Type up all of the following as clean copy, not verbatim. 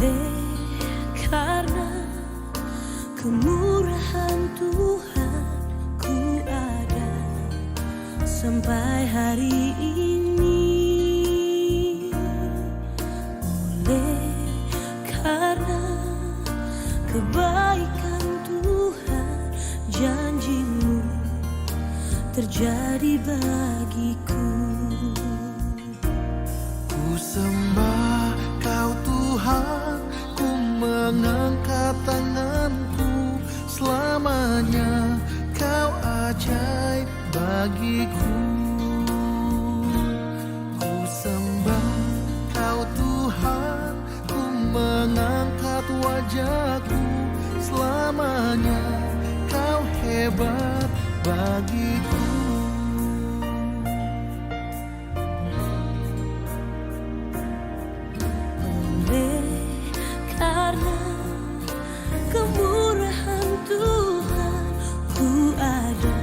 Oleh karena kemurahan Tuhan ku ada sampai hari ini. Oleh karena kebaikan Tuhan, janji-Mu terjadi bagiku. Ku sembah Kau Tuhan, ku mengangkat tanganku, selamanya Kau ajaib bagiku. Ku sembah Kau Tuhan, ku mengangkat wajahku, selamanya Kau hebat bagiku. Karena kemurahan Tuhan ku ada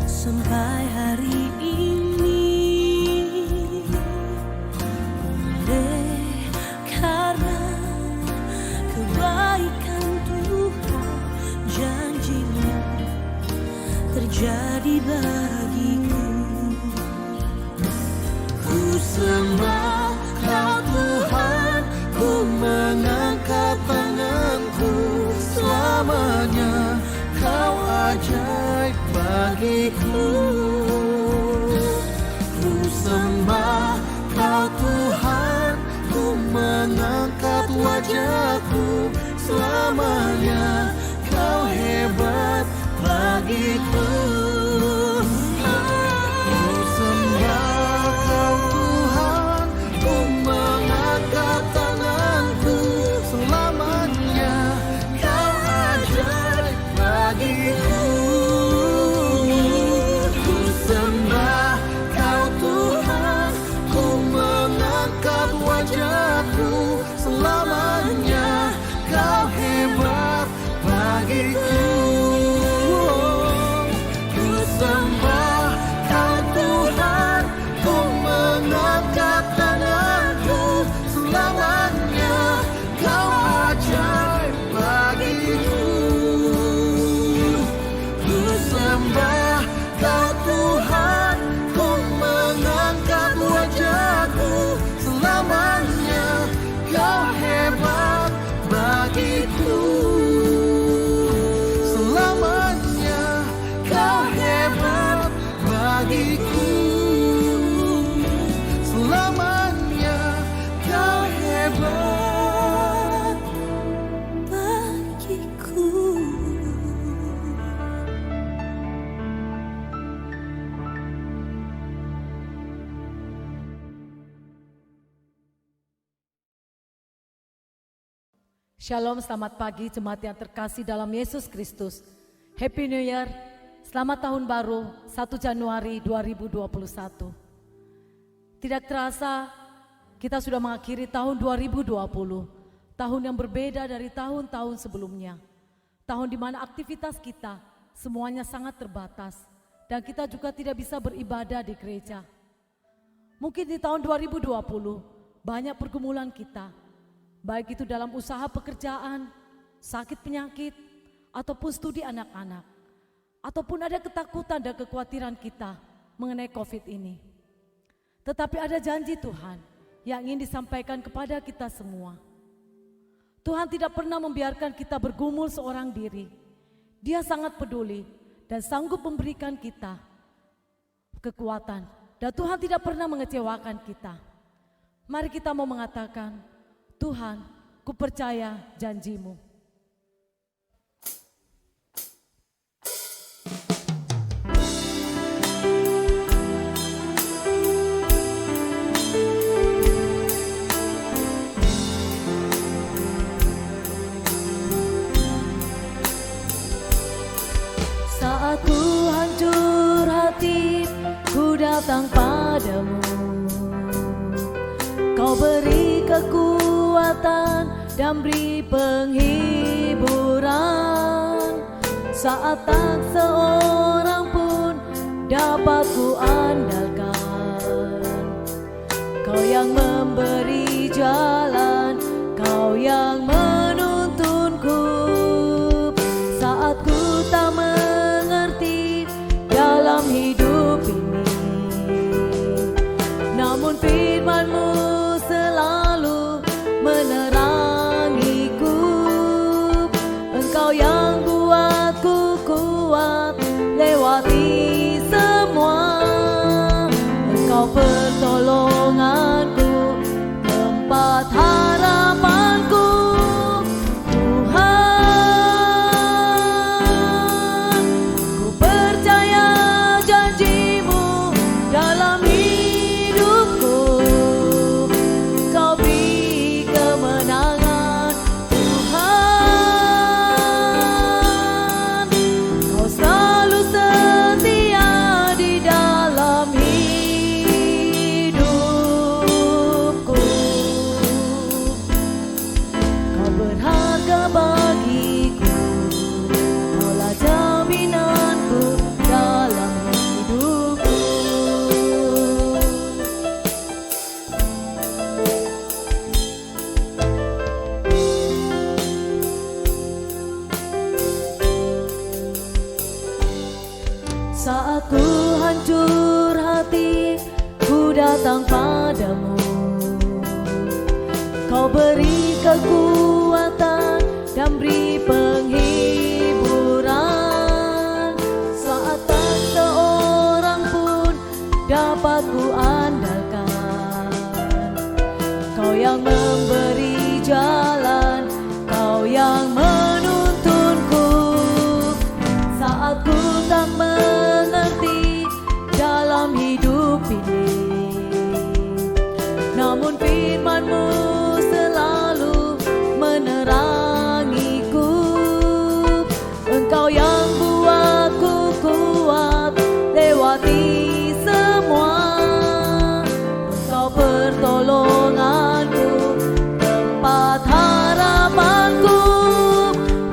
sampai hari ini. Oleh karena kebaikan Tuhan, janji-Mu terjadi bagiku. Ku sembah Kau Tuhan, ku mengangkat tanganku, selamanya Kau ajaib bagiku. Ku sembah Kau Tuhan, ku mengangkat wajahku, selamanya Kau hebat bagiku. Ku sembah Kau Tuhan, ku mengangkat tanganku, selamanya Kau ajaib bagiku. Ku sembah Kau Tuhan, ku mengangkat wajahku, selamanya Kau hebat bagiku. Ku sembah Kau Tuhan, ku mengangkat tanganku, selamanya Kau ajaib bagiku. Ku sembah Kau Tuhan, ku mengangkat wajahku, selamanya Kau hebat bagiku. Selamanya Kau hebat bagiku. Selamanya Kau hebat bagiku. Shalom, selamat pagi jemaat yang terkasih dalam Yesus Kristus. Happy New Year, selamat tahun baru 1 Januari 2021. Tidak terasa kita sudah mengakhiri tahun 2020, tahun yang berbeda dari tahun-tahun sebelumnya. Tahun di mana aktivitas kita semuanya sangat terbatas dan kita juga tidak bisa beribadah di gereja. Mungkin di tahun 2020 banyak pergumulan kita, baik itu dalam usaha pekerjaan, sakit penyakit, ataupun studi anak-anak, ataupun ada ketakutan dan kekhawatiran kita mengenai COVID ini. Tetapi ada janji Tuhan yang ingin disampaikan kepada kita semua. Tuhan tidak pernah membiarkan kita bergumul seorang diri. Dia sangat peduli dan sanggup memberikan kita kekuatan. Dan Tuhan tidak pernah mengecewakan kita. Mari kita mau mengatakan, Tuhan, ku percaya janji-Mu. Saat ku hancur hati, ku datang padamu. Kau beri kekuatan dan beri penghiburan. Saat tak seorang pun dapat ku andalkan, Kau yang memberi jalan, Kau Saat ku hancur hati, ku datang padamu. Kau beri kekuatan dan beri penghiburan. Saat tak seorang pun dapat ku andalkan, Kau yang memberi jalan, Kau yang menuntunku. Saat ku tak mengerti dalam hidup ini, namun firman-Mu selalu menerangiku. Engkau yang buatku kuat lewati semua. Engkau pertolonganku, tempat harapanku.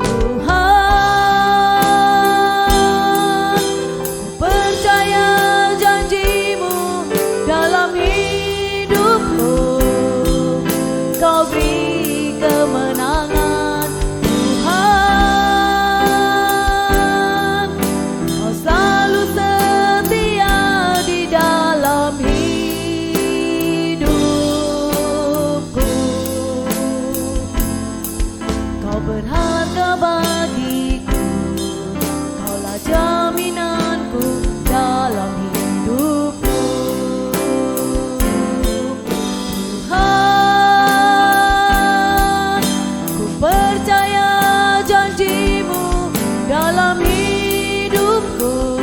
Tuhan, ku percaya janji-Mu dalam hidupku. Kau beri kemenangan, Tuhan. Kau selalu setia di dalam hidupku. Kau berharga bagiku, Kaulah jaminanku dalam hidupku. Tuhan, ku percaya janji-Mu dalam hidupku.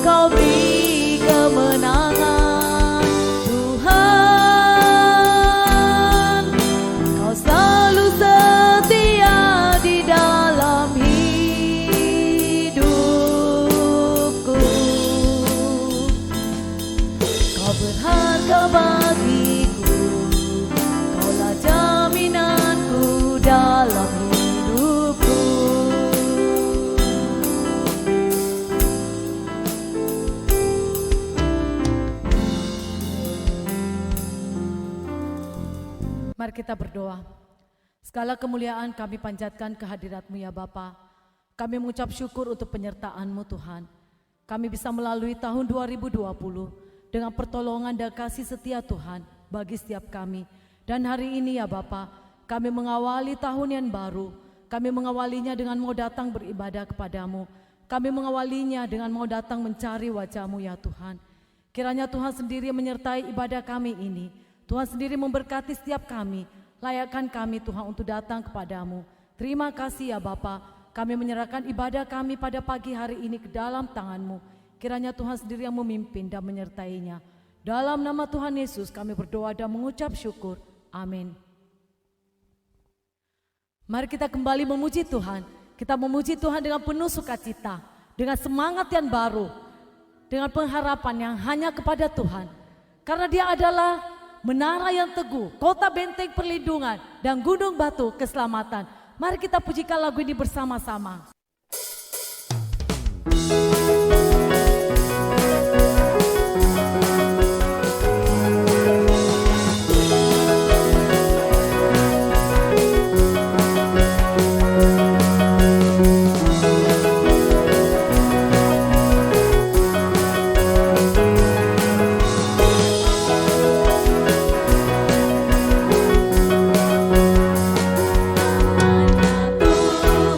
Kau beri kemenangan, Tuhan. Kau selalu setia di dalam hidupku. Kau berharga bagiku, Kaulah jaminanku dalam hidupku. Mari kita berdoa. Segala kemuliaan kami panjatkan kehadirat-Mu ya Bapa. Kami mengucap syukur untuk penyertaan-Mu Tuhan. Kami bisa melalui tahun 2020 dengan pertolongan dan kasih setia Tuhan bagi setiap kami. Dan hari ini ya Bapa, kami mengawali tahun yang baru. Kami mengawalinya dengan mau datang beribadah kepadamu. Kami mengawalinya dengan mau datang mencari wajah-Mu ya Tuhan. Kiranya Tuhan sendiri menyertai ibadah kami ini. Tuhan sendiri memberkati setiap kami. Layakkan kami Tuhan untuk datang kepadamu. Terima kasih ya Bapa. Kami menyerahkan ibadah kami pada pagi hari ini ke dalam tangan-Mu. Kiranya Tuhan sendiri yang memimpin dan menyertainya. Dalam nama Tuhan Yesus kami berdoa dan mengucap syukur. Amin. Mari kita kembali memuji Tuhan. Kita memuji Tuhan dengan penuh sukacita, dengan semangat yang baru, dengan pengharapan yang hanya kepada Tuhan. Karena Dia adalah menara yang teguh, kota benteng perlindungan, dan gunung batu keselamatan. Mari kita pujikan lagu ini bersama-sama. Tuhan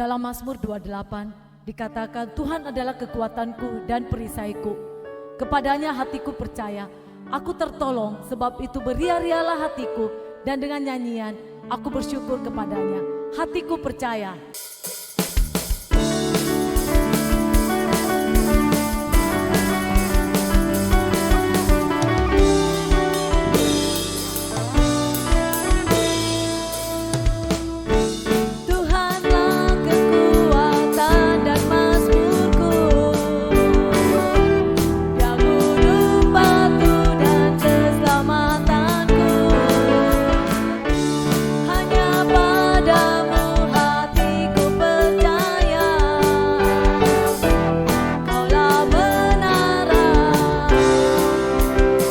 Dalam Mazmur 28 dikatakan, Tuhan adalah kekuatanku dan perisaiku. Kepadanya hatiku percaya. Aku tertolong, sebab itu beria-rialah hatiku, dan dengan nyanyian aku bersyukur kepadanya. Hatiku percaya. Tuhanlah kekuatan dan mazmurku, Dia gunung batu dan keselamatanku. Hanya padamu hatiku percaya, Kaulah menara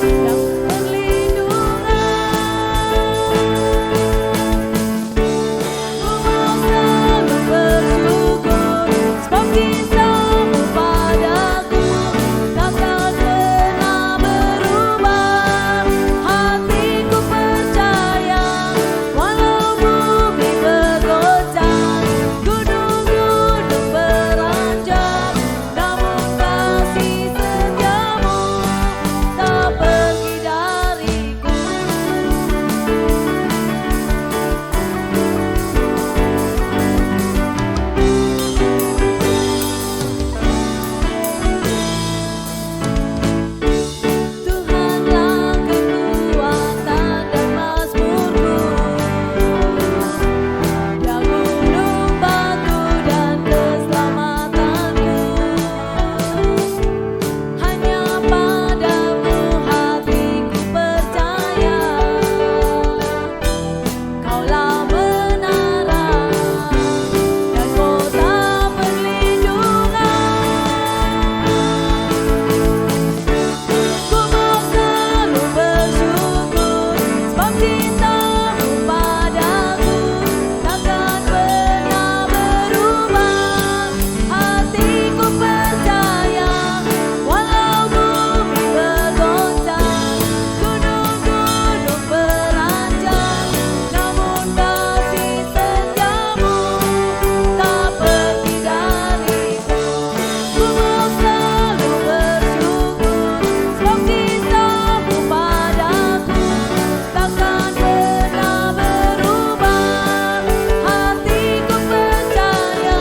dan perlindungan. Ku mau selalu bersyukur, sebab cintamu padaku takkan pernah berubah. Hatiku percaya, walau bumi bergoncang, gunung-gunung beranjak, namun kasih setiamu tak pergi dariku. Tuhanlah kekuatan dan mazmurku, Dia gunung batu dan keselamatanku. Hanya padamu hatiku percaya, Kaulah menara dan kota perlindungan. Ku mau selalu bersyukur, sebab cintamu padaku takkan pernah berubah. Hatiku percaya, walau bumi bergoncang, gunung-gunung beranjak, namun kasih setiamu tak pergi dariku. Ku mau selalu bersyukur, sebab cintamu padaku takkan pernah berubah. Hatiku percaya,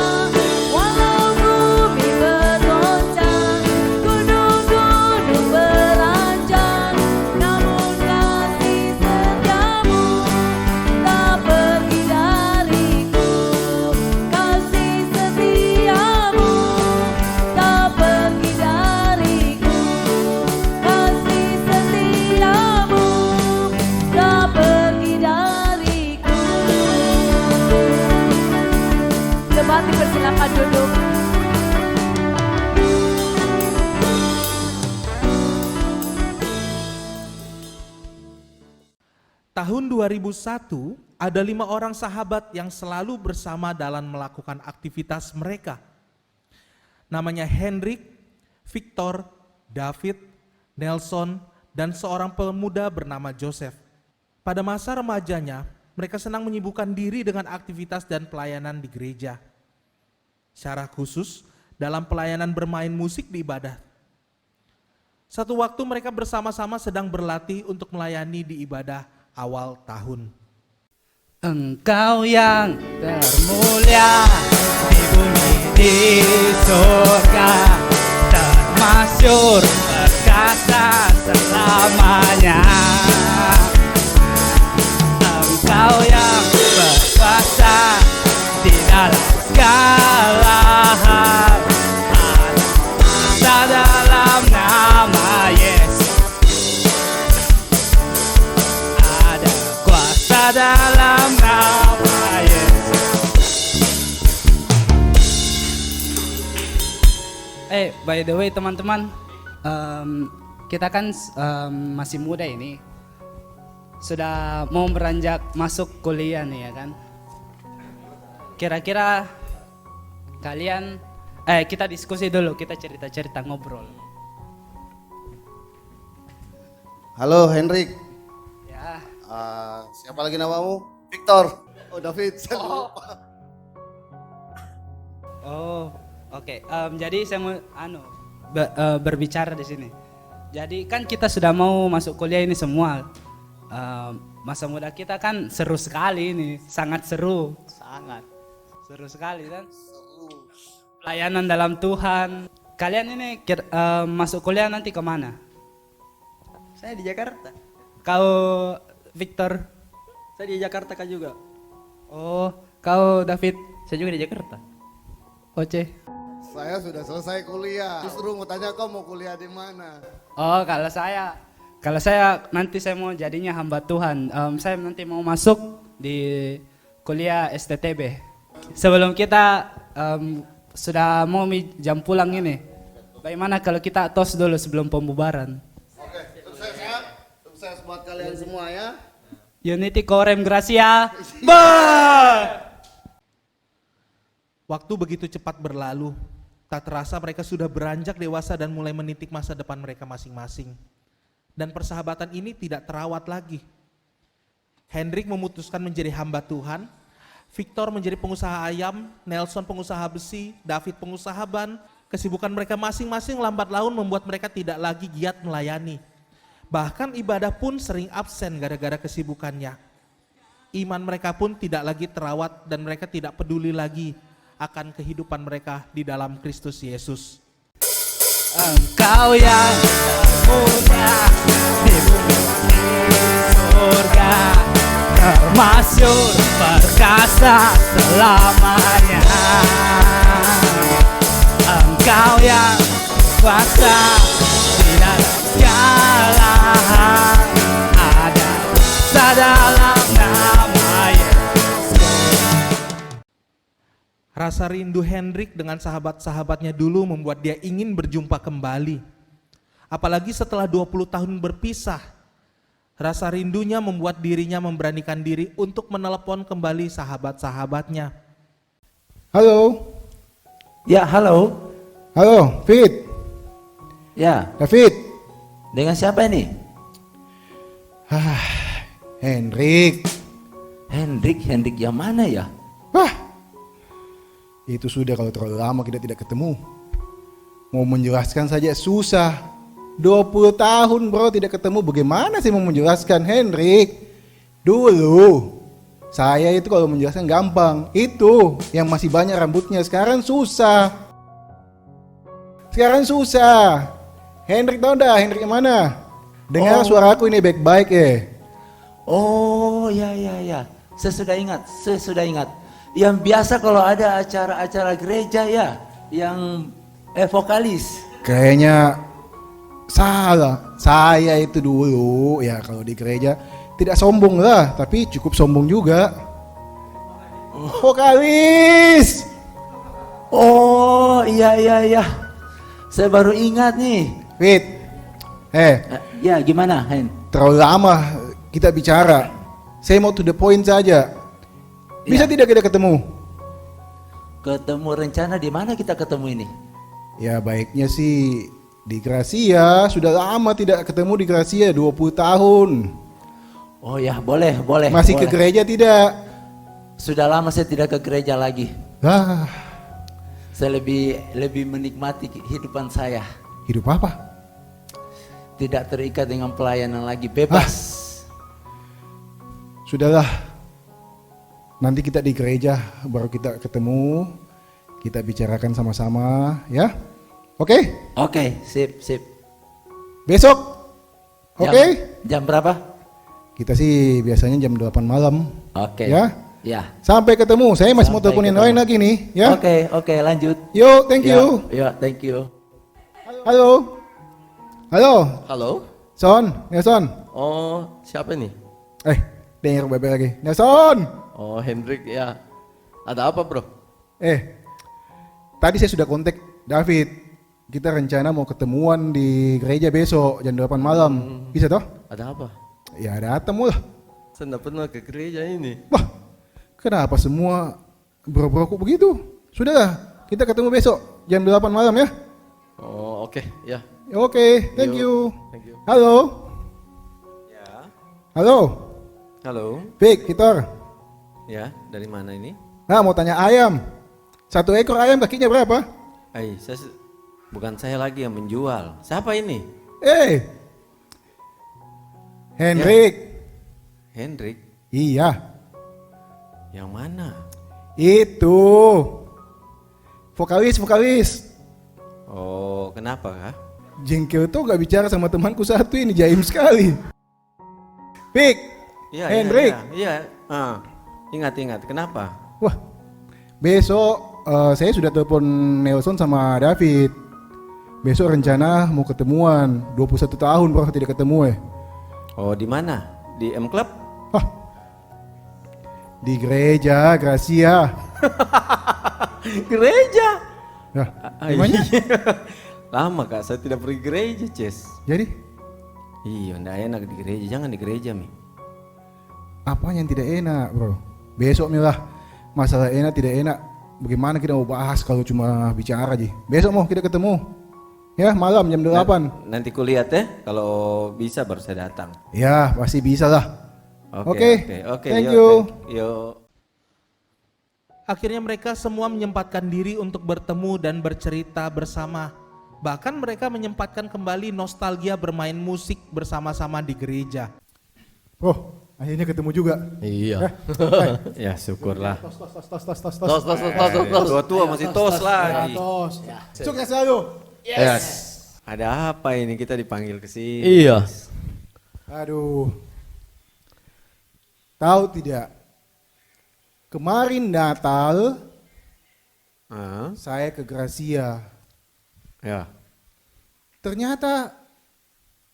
walau bumi bergoncang, gunung-gunung beranjak, namun kasih setiamu tak pergi dariku. Kasih setiamu tak pergi dariku. Kasih setiamu tak pergi dariku. Jemaat dipersilakan duduk. Tahun 2001, ada 5 orang sahabat yang selalu bersama dalam melakukan aktivitas mereka. Namanya Hendrik, Victor, David, Nelson, dan seorang pemuda bernama Joseph. Pada masa remajanya, mereka senang menyibukkan diri dengan aktivitas dan pelayanan di gereja. Secara khusus dalam pelayanan bermain musik di ibadah. Satu waktu mereka bersama-sama sedang berlatih untuk melayani di ibadah awal tahun. Engkau yang termulia di bumi di surga, termasyur perkasa selamanya. Engkau yang berkuasa di dalam segala hal, ada dalam nama Yesus, ada kuasa dalam nama Yesus. By the way teman-teman, kita kan masih muda ini, sudah mau beranjak masuk kuliah nih ya kan. Kira-kira kalian, kita diskusi dulu, kita cerita-cerita ngobrol. Halo Hendrik. Ya. Siapa lagi namamu? Victor. Oh David. Saya lupa. Oh, oke. Jadi saya mau berbicara di sini. Jadi kan kita sudah mau masuk kuliah ini semua. Masa muda kita kan seru sekali ini, sangat seru. Sangat seru sekali kan. Pelayanan dalam Tuhan. Kalian ini masuk kuliah nanti kemana? Saya di Jakarta. Kau Victor? Saya di Jakarta kan juga. Oh, kau David? Saya juga di Jakarta. Oce? Saya sudah selesai kuliah. Justru mau tanya kau mau kuliah di mana? Oh, kalau saya nanti saya mau jadinya hamba Tuhan. Saya nanti mau masuk di kuliah STTB. Sebelum kita sudah mau jam pulang ini, bagaimana kalau kita tos dulu sebelum pembubaran? Oke, sukses ya. Sukses buat kalian semua ya. Unity Corem Gracia. Waktu begitu cepat berlalu, tak terasa mereka sudah beranjak dewasa dan mulai menitik masa depan mereka masing-masing. Dan persahabatan ini tidak terawat lagi. Hendrik memutuskan menjadi hamba Tuhan, Victor menjadi pengusaha ayam, Nelson pengusaha besi, David pengusaha ban. Kesibukan mereka masing-masing lambat laun membuat mereka tidak lagi giat melayani. Bahkan ibadah pun sering absen gara-gara kesibukannya. Iman mereka pun tidak lagi terawat dan mereka tidak peduli lagi akan kehidupan mereka di dalam Kristus Yesus. Engkau yang mulia di bumi surga, termasyur perkasa selamanya. Engkau yang kuasa di dalam segala hal, ada dalam nama Yesus. Rasa rindu Hendrik dengan sahabat-sahabatnya dulu membuat dia ingin berjumpa kembali. Apalagi setelah 20 tahun berpisah, rasa rindunya membuat dirinya memberanikan diri untuk menelepon kembali sahabat-sahabatnya. Halo. Ya, halo. Halo, Fit. Ya, David. dengan siapa ini? Hendrik. Hendrik yang mana ya? Wah. Itu sudah kalau terlalu lama kita tidak ketemu. Mau menjelaskan saja susah. 20 tahun bro tidak ketemu, bagaimana sih mau menjelaskan Hendrik? Dulu saya itu kalau menjelaskan gampang. Itu yang masih banyak rambutnya, sekarang susah. Hendrik tahu dah Hendrik yang mana? Dengar suara aku ini baik-baik ya. Oh, ya. Saya sudah ingat. Yang biasa kalau ada acara-acara gereja ya, yang vokalis. Kayaknya salah. Saya itu dulu ya kalau di gereja tidak sombong lah, tapi cukup sombong juga. Vokalis. Oh, iya. Saya baru ingat nih. Fit. Ya, gimana, Hen? Terlalu lama kita bicara. Saya mau to the point saja. Bisa tidak kita ketemu? Ketemu rencana di mana kita ketemu ini? Ya baiknya sih di Gracia. Sudah lama tidak ketemu di Gracia, 20 tahun. Oh ya, boleh. Masih boleh. ke gereja tidak? Sudah lama saya tidak ke gereja lagi. Saya lebih menikmati kehidupan saya. Hidup apa? Tidak terikat dengan pelayanan lagi, bebas. Sudahlah. Nanti kita di gereja baru kita ketemu. Kita bicarakan sama-sama ya. Oke? Oke, sip. Besok? Oke? Jam berapa? Kita sih biasanya jam 8 malam. Oke. Ya? Ya. Sampai ketemu. Saya masih mau Sampai teleponin ketemu. lain lagi nih ya. Oke, lanjut. Yo, thank you. Ya, thank you. Halo. Halo. Nelson. Oh, siapa nih? Dengar bebe lagi. Nelson. Oh, Hendrik ya. Ada apa, bro? Tadi saya sudah kontak David. Kita rencana mau ketemuan di gereja besok jam 8 malam. Bisa toh? Ada apa? Ya datang lah. Saya nggak pernah ke gereja ini. Wah, kenapa semua bro-bro kok begitu? Sudahlah, kita ketemu besok jam 8 malam ya. Oh, oke, ya. Oke, thank you. Thank you. Halo. Ya. Halo. Halo. Victor. Ya, dari mana ini? Nah, mau tanya ayam. 1 ekor ayam kakinya berapa? Bukan saya lagi yang menjual. Siapa ini? Hendrik. Hendrik. Iya, Yang mana? itu. Vokalis. Oh, kenapa kah? Jengkel tuh gak bicara sama temanku satu ini, jaim sekali. Pik, Iya, Hendrik. Iya. Ingat. Kenapa? Wah, besok saya sudah telepon Nelson sama David. Besok rencana mau ketemuan, 21 tahun bro tidak ketemu Oh, di mana? Di M Club? Hah, di gereja Gracia. Gereja. Nah, gimana? Lama kak, saya tidak pergi gereja, Ces. Jadi, Iya, ndak enak di gereja. Jangan di gereja, Mi. apa yang tidak enak bro? Besok milah, masalah enak tidak enak. Bagaimana kita mau bahas kalau cuma bicara aja? Besok mau kita ketemu. Ya, malam jam 8. Nanti kulihat ya, kalau bisa baru saya datang. Ya, pasti bisa lah. Oke. Thank Yo, you. Yo. Akhirnya mereka semua menyempatkan diri untuk bertemu dan bercerita bersama. Bahkan mereka menyempatkan kembali nostalgia bermain musik bersama-sama di gereja. Bro, akhirnya ketemu juga. Iya. Ya syukurlah. Tos. Tua masih tos lagi. Tos. Sukses selalu. Yes. Ada apa ini kita dipanggil ke sini? Iya. Aduh. Tahu tidak? Kemarin Natal saya ke Gracia. Ya. Ternyata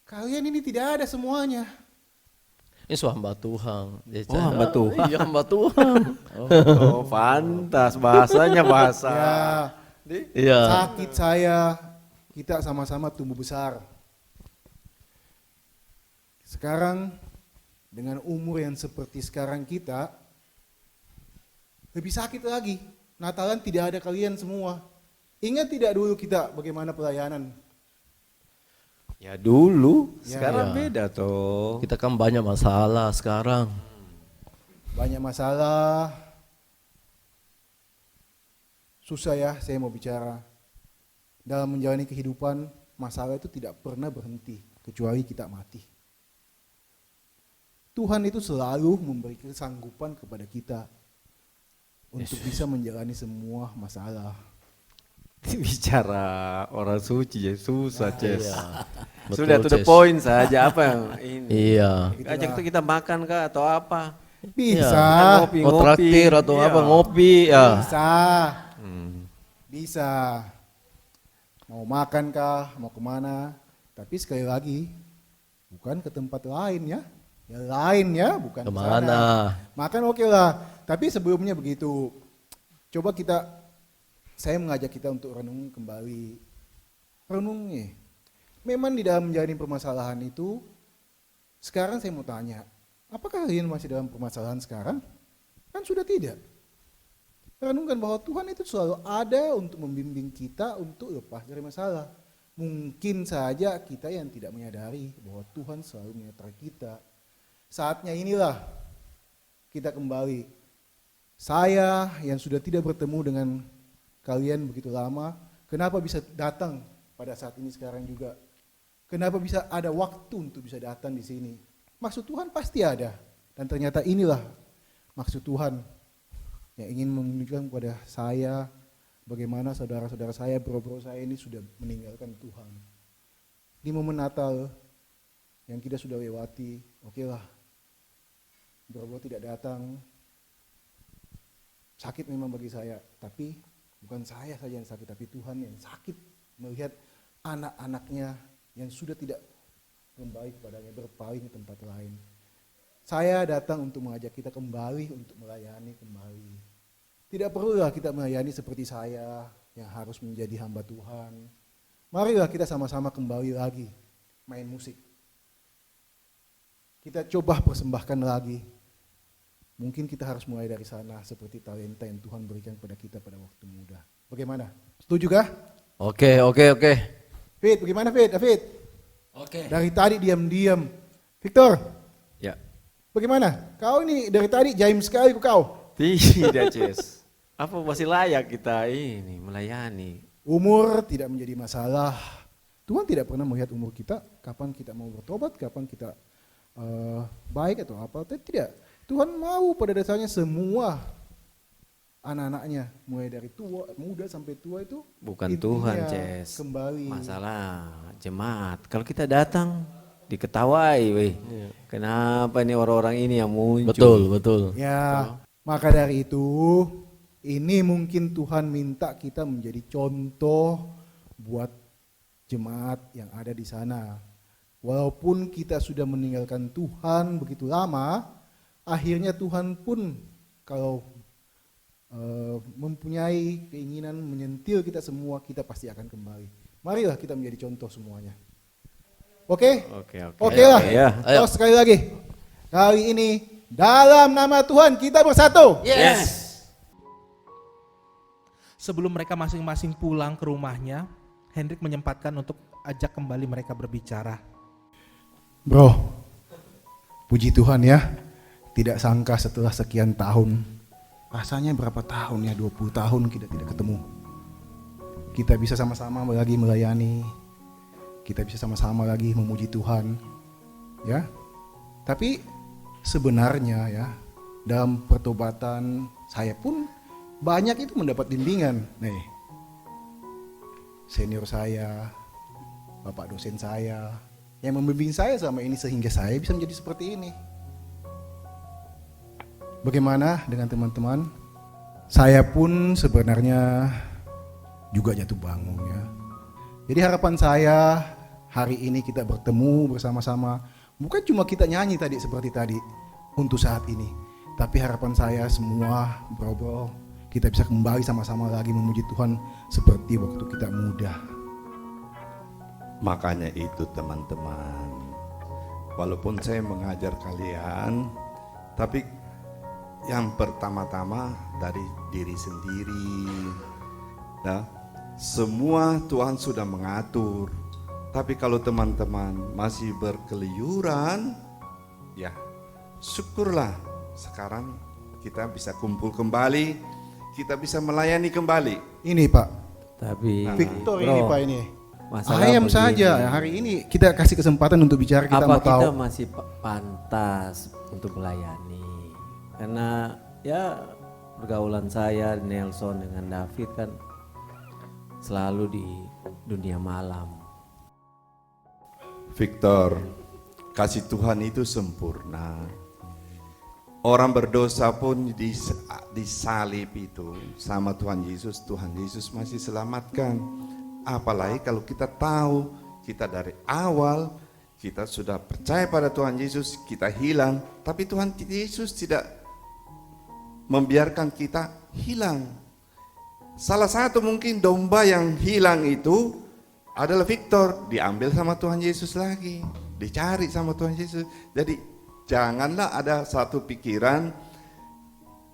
kalian ini tidak ada semuanya. Ini hamba Tuhan. Oh, hamba Tuhan. Iya, hamba Tuhan. Oh, pantas bahasanya bahasa. Iya. Sakit saya, kita sama-sama tumbuh besar. Sekarang dengan umur yang seperti sekarang kita, lebih sakit lagi. Natalan tidak ada kalian semua. Ingat tidak dulu kita bagaimana pelayanan? Ya dulu, Ya, sekarang ya. beda toh. Kita kan banyak masalah sekarang. Banyak masalah. Susah ya saya mau bicara. Dalam menjalani kehidupan, masalah itu tidak pernah berhenti kecuali kita mati. Tuhan itu selalu memberi kesanggupan kepada kita untuk bisa menjalani semua masalah. Bicara orang suci ya susah, Ces. Iya. Sudah to the Ces. point saja apa yang ini. Iya. Ajak tuh kita makan kah atau apa? Bisa, Ngopi, Mau traktir atau Iya. apa ngopi ya. bisa, Hmm. bisa. Mau makan kah, mau kemana? Tapi sekali lagi, bukan ke tempat lain ya. Ya lain ya, bukan ke Kemana? sana. Makan oke lah. Tapi sebelumnya begitu. Coba saya mengajak kita untuk renung kembali. Renungnya. Memang di dalam menjalani permasalahan itu, sekarang saya mau tanya, apakah kalian masih dalam permasalahan sekarang? Kan sudah tidak. Renungkan bahwa Tuhan itu selalu ada untuk membimbing kita untuk lepas dari masalah. Mungkin saja kita yang tidak menyadari bahwa Tuhan selalu menyertai kita. Saatnya inilah kita kembali. Saya yang sudah tidak bertemu dengan kalian begitu lama, kenapa bisa datang pada saat ini sekarang juga? Kenapa bisa ada waktu untuk bisa datang di sini? Maksud Tuhan pasti ada. Dan ternyata inilah maksud Tuhan yang ingin menunjukkan kepada saya bagaimana saudara-saudara saya, bro-bro saya ini sudah meninggalkan Tuhan. Di momen Natal yang kita sudah lewati, oke lah, bro-bro tidak datang. Sakit memang bagi saya, tapi bukan saya saja yang sakit, tapi Tuhan yang sakit melihat anak-anaknya yang sudah tidak kembali kepadanya, berpaling ke tempat lain. Saya datang untuk mengajak kita kembali untuk melayani kembali. Tidak perlulah kita melayani seperti saya yang harus menjadi hamba Tuhan. Marilah kita sama-sama kembali lagi main musik. Kita coba persembahkan lagi. Mungkin kita harus mulai dari sana seperti talenta yang Tuhan berikan kepada kita pada waktu muda. Bagaimana? Setuju kah? Oke. Fit, bagaimana Fit? David? Oke. Dari tadi diam-diam. Victor, Ya. bagaimana? Kau ini dari tadi jaim sekali kau. Tidak, Ces. Apa masih layak kita ini melayani? Umur tidak menjadi masalah. Tuhan tidak pernah melihat umur kita, kapan kita mau bertobat, kapan kita baik atau apa. Tidak. Tuhan mau pada dasarnya semua anak-anaknya, mulai dari muda sampai tua itu Bukan intinya Tuhan, Ces. kembali. Masalah jemaat. Kalau kita datang diketawai, weh. Kenapa ini orang-orang ini yang muncul? Betul. Ya, maka dari itu ini mungkin Tuhan minta kita menjadi contoh buat jemaat yang ada di sana. Walaupun kita sudah meninggalkan Tuhan begitu lama, akhirnya Tuhan pun kalau mempunyai keinginan menyentil kita semua, kita pasti akan kembali. Marilah kita menjadi contoh semuanya. Oke? Oke lah. Ya. Terus sekali lagi. Kali ini dalam nama Tuhan kita bersatu. Yes. Sebelum mereka masing-masing pulang ke rumahnya, Hendrik menyempatkan untuk ajak kembali mereka berbicara. Bro, puji Tuhan ya. Tidak sangka setelah sekian tahun, rasanya berapa tahun ya, 20 tahun kita tidak ketemu. Kita bisa sama-sama lagi melayani, kita bisa sama-sama lagi memuji Tuhan, ya. Tapi sebenarnya ya, dalam pertobatan saya pun banyak itu mendapat bimbingan. Nih, senior saya, bapak dosen saya, yang membimbing saya selama ini sehingga saya bisa menjadi seperti ini. Bagaimana dengan teman-teman? Saya pun sebenarnya juga jatuh bangun ya. Jadi harapan saya hari ini kita bertemu bersama-sama. Bukan cuma kita nyanyi tadi seperti tadi untuk saat ini. Tapi harapan saya semua bro-bro kita bisa kembali sama-sama lagi memuji Tuhan seperti waktu kita muda. Makanya itu teman-teman, walaupun saya mengajar kalian, tapi yang pertama-tama dari diri sendiri. Nah, semua Tuhan sudah mengatur. Tapi kalau teman-teman masih berkeluyuran, ya syukurlah sekarang kita bisa kumpul kembali, kita bisa melayani kembali. Ini Pak, Tapi Victor bro, ini Pak ini. masalah Ayam begini. saja, hari ini kita kasih kesempatan untuk bicara, kita Apa mau tahu. kita masih pantas untuk melayani? Karena ya pergaulan saya Nelson dengan David kan selalu di dunia malam. Victor, kasih Tuhan itu sempurna. Orang berdosa pun disalib itu sama Tuhan Yesus masih selamatkan. Apalagi kalau kita tahu kita dari awal kita sudah percaya pada Tuhan Yesus, kita hilang, tapi Tuhan Yesus tidak membiarkan kita hilang. Salah satu mungkin domba yang hilang itu adalah Victor, diambil sama Tuhan Yesus lagi, dicari sama Tuhan Yesus. Jadi janganlah ada satu pikiran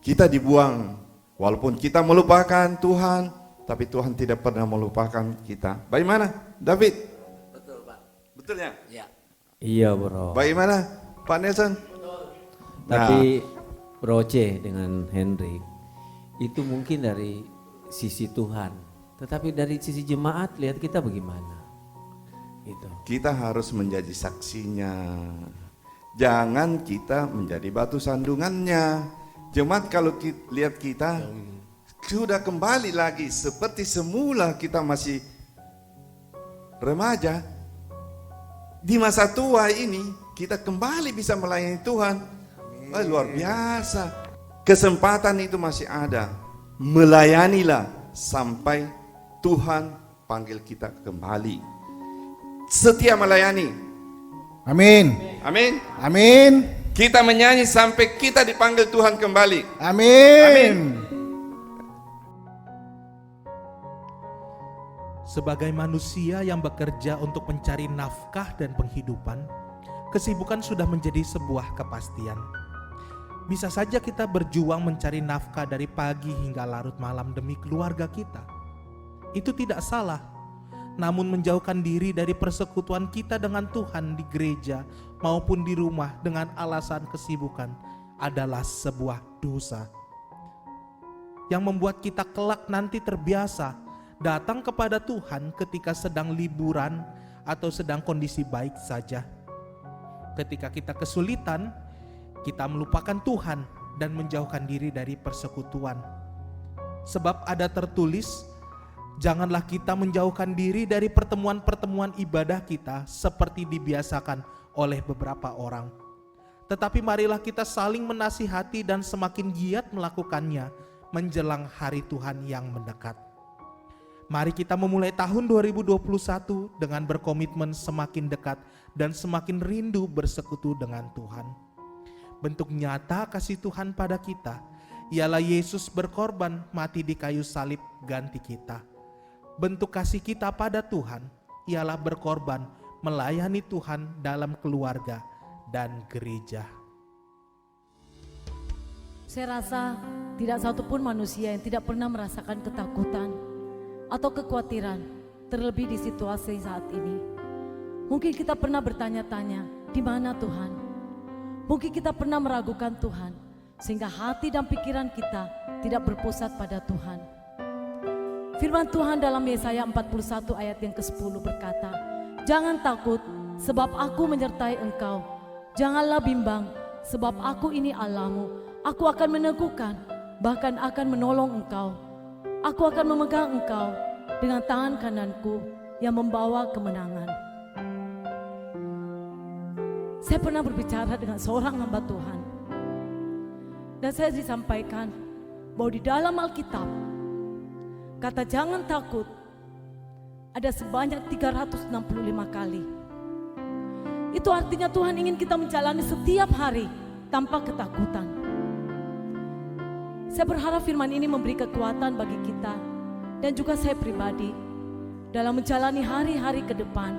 kita dibuang, walaupun kita melupakan Tuhan, tapi Tuhan tidak pernah melupakan kita. Bagaimana David? Betul Pak. Betul ya? Ya. Iya bro. Bagaimana Pak Nelson? Tapi Bro C dengan Hendrik itu mungkin dari sisi Tuhan, tetapi dari sisi jemaat lihat kita bagaimana gitu. Kita harus menjadi saksinya. Jangan kita menjadi batu sandungannya. Jemaat kalau lihat kita sudah kembali lagi seperti semula, kita masih remaja. Di masa tua ini kita kembali bisa melayani Tuhan. Luar biasa. Kesempatan itu masih ada. Melayanilah sampai Tuhan panggil kita kembali. Setia melayani. Amin. Amin. Amin. Kita menyanyi sampai kita dipanggil Tuhan kembali. Amin. Sebagai manusia yang bekerja untuk mencari nafkah dan penghidupan, kesibukan sudah menjadi sebuah kepastian. Bisa saja kita berjuang mencari nafkah dari pagi hingga larut malam demi keluarga kita. Itu tidak salah. Namun menjauhkan diri dari persekutuan kita dengan Tuhan di gereja maupun di rumah dengan alasan kesibukan adalah sebuah dosa. yang membuat kita kelak nanti terbiasa datang kepada Tuhan ketika sedang liburan atau sedang kondisi baik saja. Ketika kita kesulitan, kita melupakan Tuhan dan menjauhkan diri dari persekutuan. Sebab ada tertulis, janganlah kita menjauhkan diri dari pertemuan-pertemuan ibadah kita seperti dibiasakan oleh beberapa orang. Tetapi marilah kita saling menasihati dan semakin giat melakukannya menjelang hari Tuhan yang mendekat. Mari kita memulai tahun 2021 dengan berkomitmen semakin dekat dan semakin rindu bersekutu dengan Tuhan. Bentuk nyata kasih Tuhan pada kita ialah Yesus berkorban mati di kayu salib ganti kita. Bentuk kasih kita pada Tuhan ialah berkorban melayani Tuhan dalam keluarga dan gereja. Saya rasa tidak satupun manusia yang tidak pernah merasakan ketakutan atau kekhawatiran, terlebih di situasi saat ini. Mungkin kita pernah bertanya-tanya, di mana Tuhan? Mungkin kita pernah meragukan Tuhan, sehingga hati dan pikiran kita tidak berpusat pada Tuhan. Firman Tuhan dalam Yesaya 41 ayat yang ke-10 berkata, "Jangan takut, sebab aku menyertai engkau. Janganlah bimbang, sebab aku ini Allahmu. Aku akan meneguhkan, bahkan akan menolong engkau. Aku akan memegang engkau dengan tangan kananku yang membawa kemenangan." Saya pernah berbicara dengan seorang hamba Tuhan, dan saya disampaikan bahwa di dalam Alkitab kata jangan takut ada sebanyak 365 kali. Itu artinya Tuhan ingin kita menjalani setiap hari tanpa ketakutan. Saya berharap firman ini memberi kekuatan bagi kita dan juga saya pribadi dalam menjalani hari-hari ke depan.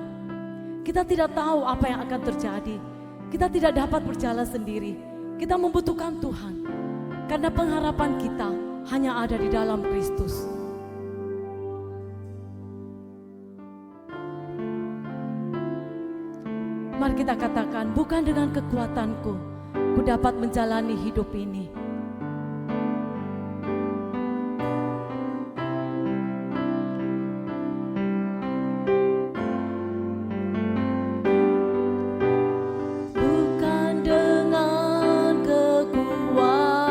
Kita tidak tahu apa yang akan terjadi. Kita tidak dapat berjalan sendiri. Kita membutuhkan Tuhan karena pengharapan kita hanya ada di dalam Kristus. Mari kita katakan, bukan dengan kekuatanku ku dapat menjalani hidup ini. Bukan dengan kekuatanku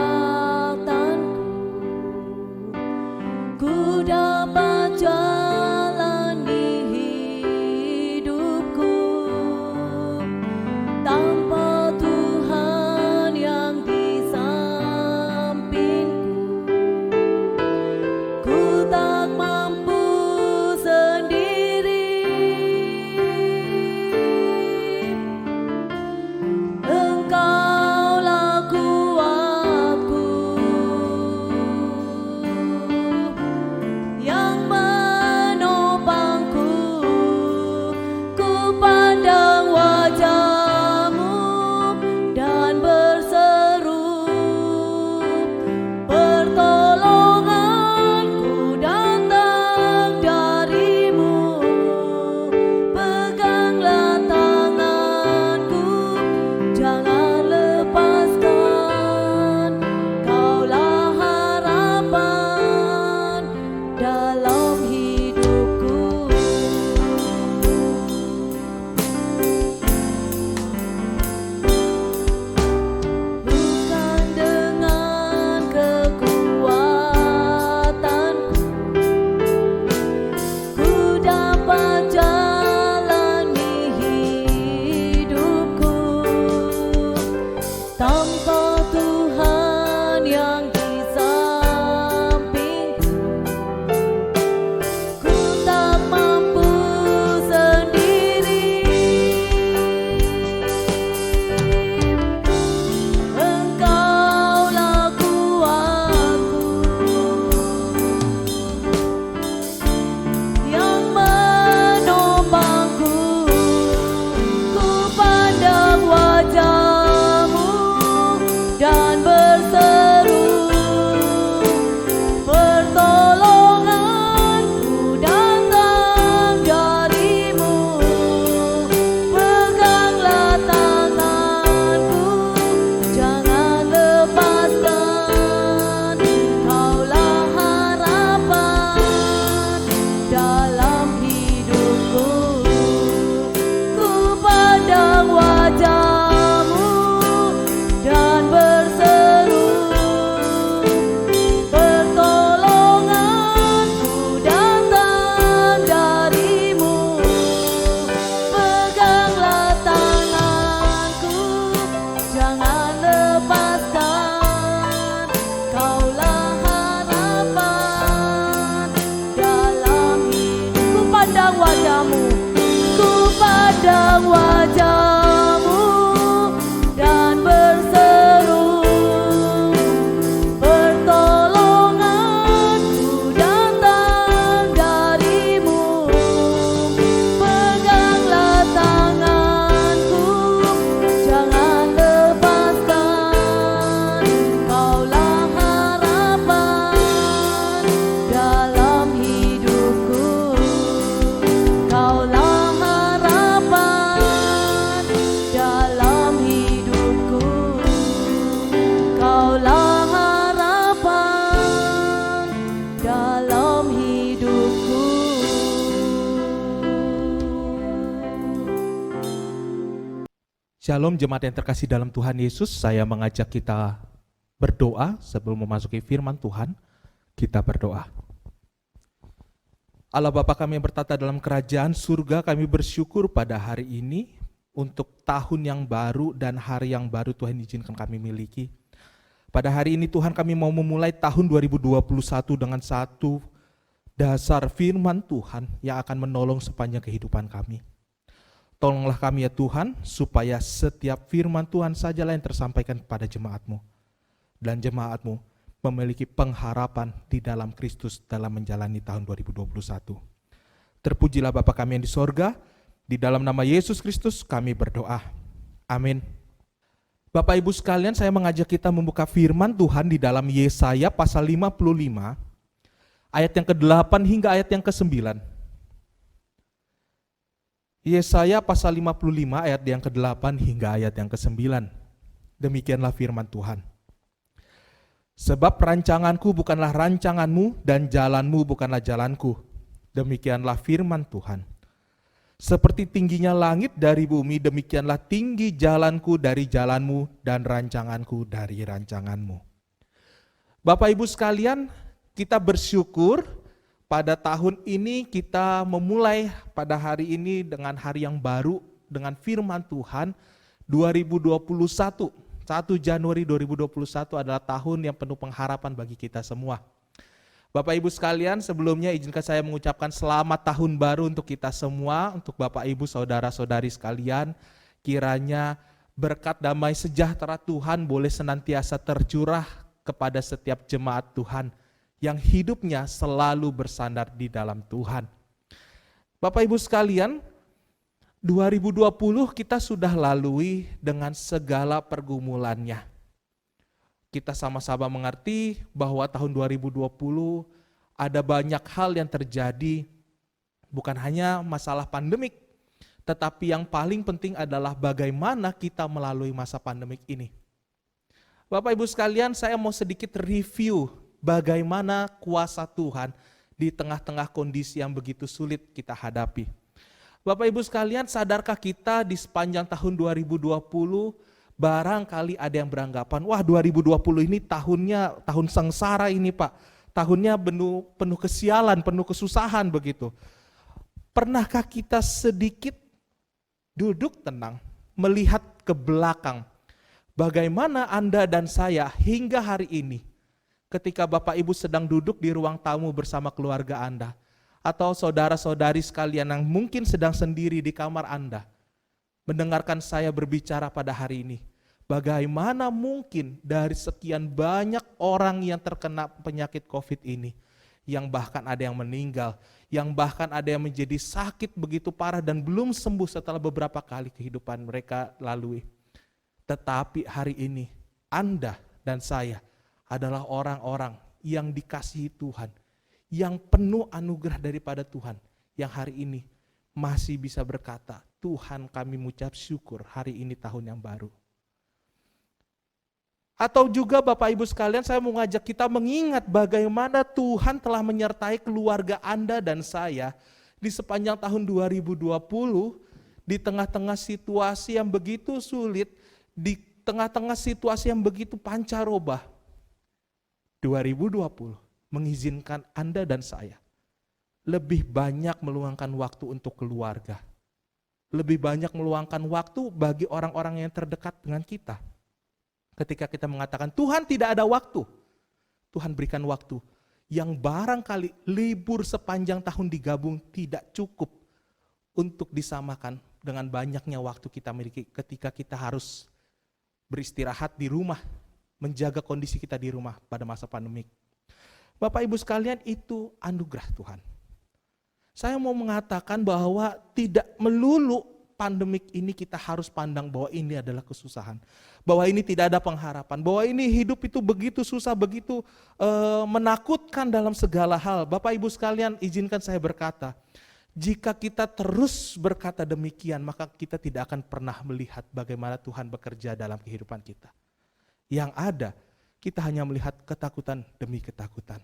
ku dapat jalani hidupku. Tanpa Tuhan yang di sampingku, ku tak mampu sendiri. Engkaulah kuatku yang menopangku. Ku pandang wajah-Mu dan berseru, pertolonganku datang dari-Mu. Peganglah tanganku, jangan lepaskan. Kaulah harapan dalam hidupku. Bukan dengan kekuatanku ku dapat jalani hidupku. Tanpa Tuhan yang di sampingku, ku tak mampu sendiri. Engkaulah kuatku yang menopangku. Ku pandang wajah-Mu dan Kaulah harapan dalam hidupku. Shalom jemaat yang terkasih dalam Tuhan Yesus, saya mengajak kita berdoa sebelum memasuki firman Tuhan. Kita berdoa. Allah Bapa kami yang bertata dalam kerajaan surga, kami bersyukur pada hari ini untuk tahun yang baru dan hari yang baru Tuhan izinkan kami miliki. Pada hari ini Tuhan kami mau memulai tahun 2021 dengan satu dasar firman Tuhan yang akan menolong sepanjang kehidupan kami. Tolonglah kami ya Tuhan, supaya setiap firman Tuhan sajalah yang tersampaikan kepada jemaat-Mu. Dan jemaat-Mu memiliki pengharapan di dalam Kristus dalam menjalani tahun 2021. Terpujilah Bapa kami yang di sorga, di dalam nama Yesus Kristus kami berdoa. Amin. Bapak Ibu sekalian, saya mengajak kita membuka firman Tuhan di dalam Yesaya pasal 55, ayat yang ke-8 hingga ayat yang ke-9. Yesaya pasal 55 ayat yang ke-8 hingga ayat yang ke-9. Demikianlah firman Tuhan. Sebab rancanganku bukanlah rancanganmu dan jalanmu bukanlah jalanku. Demikianlah firman Tuhan. Seperti tingginya langit dari bumi, demikianlah tinggi jalanku dari jalanmu dan rancanganku dari rancanganmu. Bapak Ibu sekalian, kita bersyukur pada tahun ini kita memulai pada hari ini dengan hari yang baru dengan firman Tuhan 2021. 1 Januari 2021 adalah tahun yang penuh pengharapan bagi kita semua. Bapak Ibu sekalian, sebelumnya izinkan saya mengucapkan selamat tahun baru untuk kita semua, untuk Bapak Ibu saudara-saudari sekalian. Kiranya berkat damai sejahtera Tuhan boleh senantiasa tercurah kepada setiap jemaat Tuhan yang hidupnya selalu bersandar di dalam Tuhan. Bapak Ibu sekalian, 2020 kita sudah lalui dengan segala pergumulannya. Kita sama-sama mengerti bahwa tahun 2020 ada banyak hal yang terjadi, bukan hanya masalah pandemik, tetapi yang paling penting adalah bagaimana kita melalui masa pandemik ini. Bapak Ibu sekalian, saya mau sedikit review bagaimana kuasa Tuhan di tengah-tengah kondisi yang begitu sulit kita hadapi. Bapak Ibu sekalian, sadarkah kita di sepanjang tahun 2020 barangkali ada yang beranggapan, wah 2020 ini tahun sengsara ini Pak, tahunnya penuh kesialan, penuh kesusahan begitu. Pernahkah kita sedikit duduk tenang, melihat ke belakang, bagaimana Anda dan saya hingga hari ini, ketika Bapak Ibu sedang duduk di ruang tamu bersama keluarga Anda, atau saudara-saudari sekalian yang mungkin sedang sendiri di kamar Anda, mendengarkan saya berbicara pada hari ini, bagaimana mungkin dari sekian banyak orang yang terkena penyakit COVID ini, yang bahkan ada yang meninggal, yang bahkan ada yang menjadi sakit begitu parah dan belum sembuh setelah beberapa kali kehidupan mereka lalui. Tetapi hari ini, Anda dan saya adalah orang-orang yang dikasihi Tuhan, yang penuh anugerah daripada Tuhan, yang hari ini masih bisa berkata, Tuhan kami mengucap syukur hari ini tahun yang baru. Atau juga Bapak Ibu sekalian, saya mau ngajak kita mengingat bagaimana Tuhan telah menyertai keluarga Anda dan saya di sepanjang tahun 2020, di tengah-tengah situasi yang begitu sulit, di tengah-tengah situasi yang begitu pancaroba. 2020 mengizinkan Anda dan saya lebih banyak meluangkan waktu untuk keluarga. Lebih banyak meluangkan waktu bagi orang-orang yang terdekat dengan kita. Ketika kita mengatakan Tuhan tidak ada waktu, Tuhan berikan waktu yang barangkali libur sepanjang tahun digabung tidak cukup untuk disamakan dengan banyaknya waktu kita miliki ketika kita harus beristirahat di rumah, menjaga kondisi kita di rumah pada masa pandemik. Bapak Ibu sekalian, itu anugerah Tuhan. Saya mau mengatakan bahwa tidak melulu pandemik ini kita harus pandang bahwa ini adalah kesusahan. Bahwa ini tidak ada pengharapan. Bahwa ini hidup itu begitu susah, begitu menakutkan dalam segala hal. Bapak Ibu sekalian, izinkan saya berkata, jika kita terus berkata demikian, maka kita tidak akan pernah melihat bagaimana Tuhan bekerja dalam kehidupan kita. Yang ada, kita hanya melihat ketakutan demi ketakutan.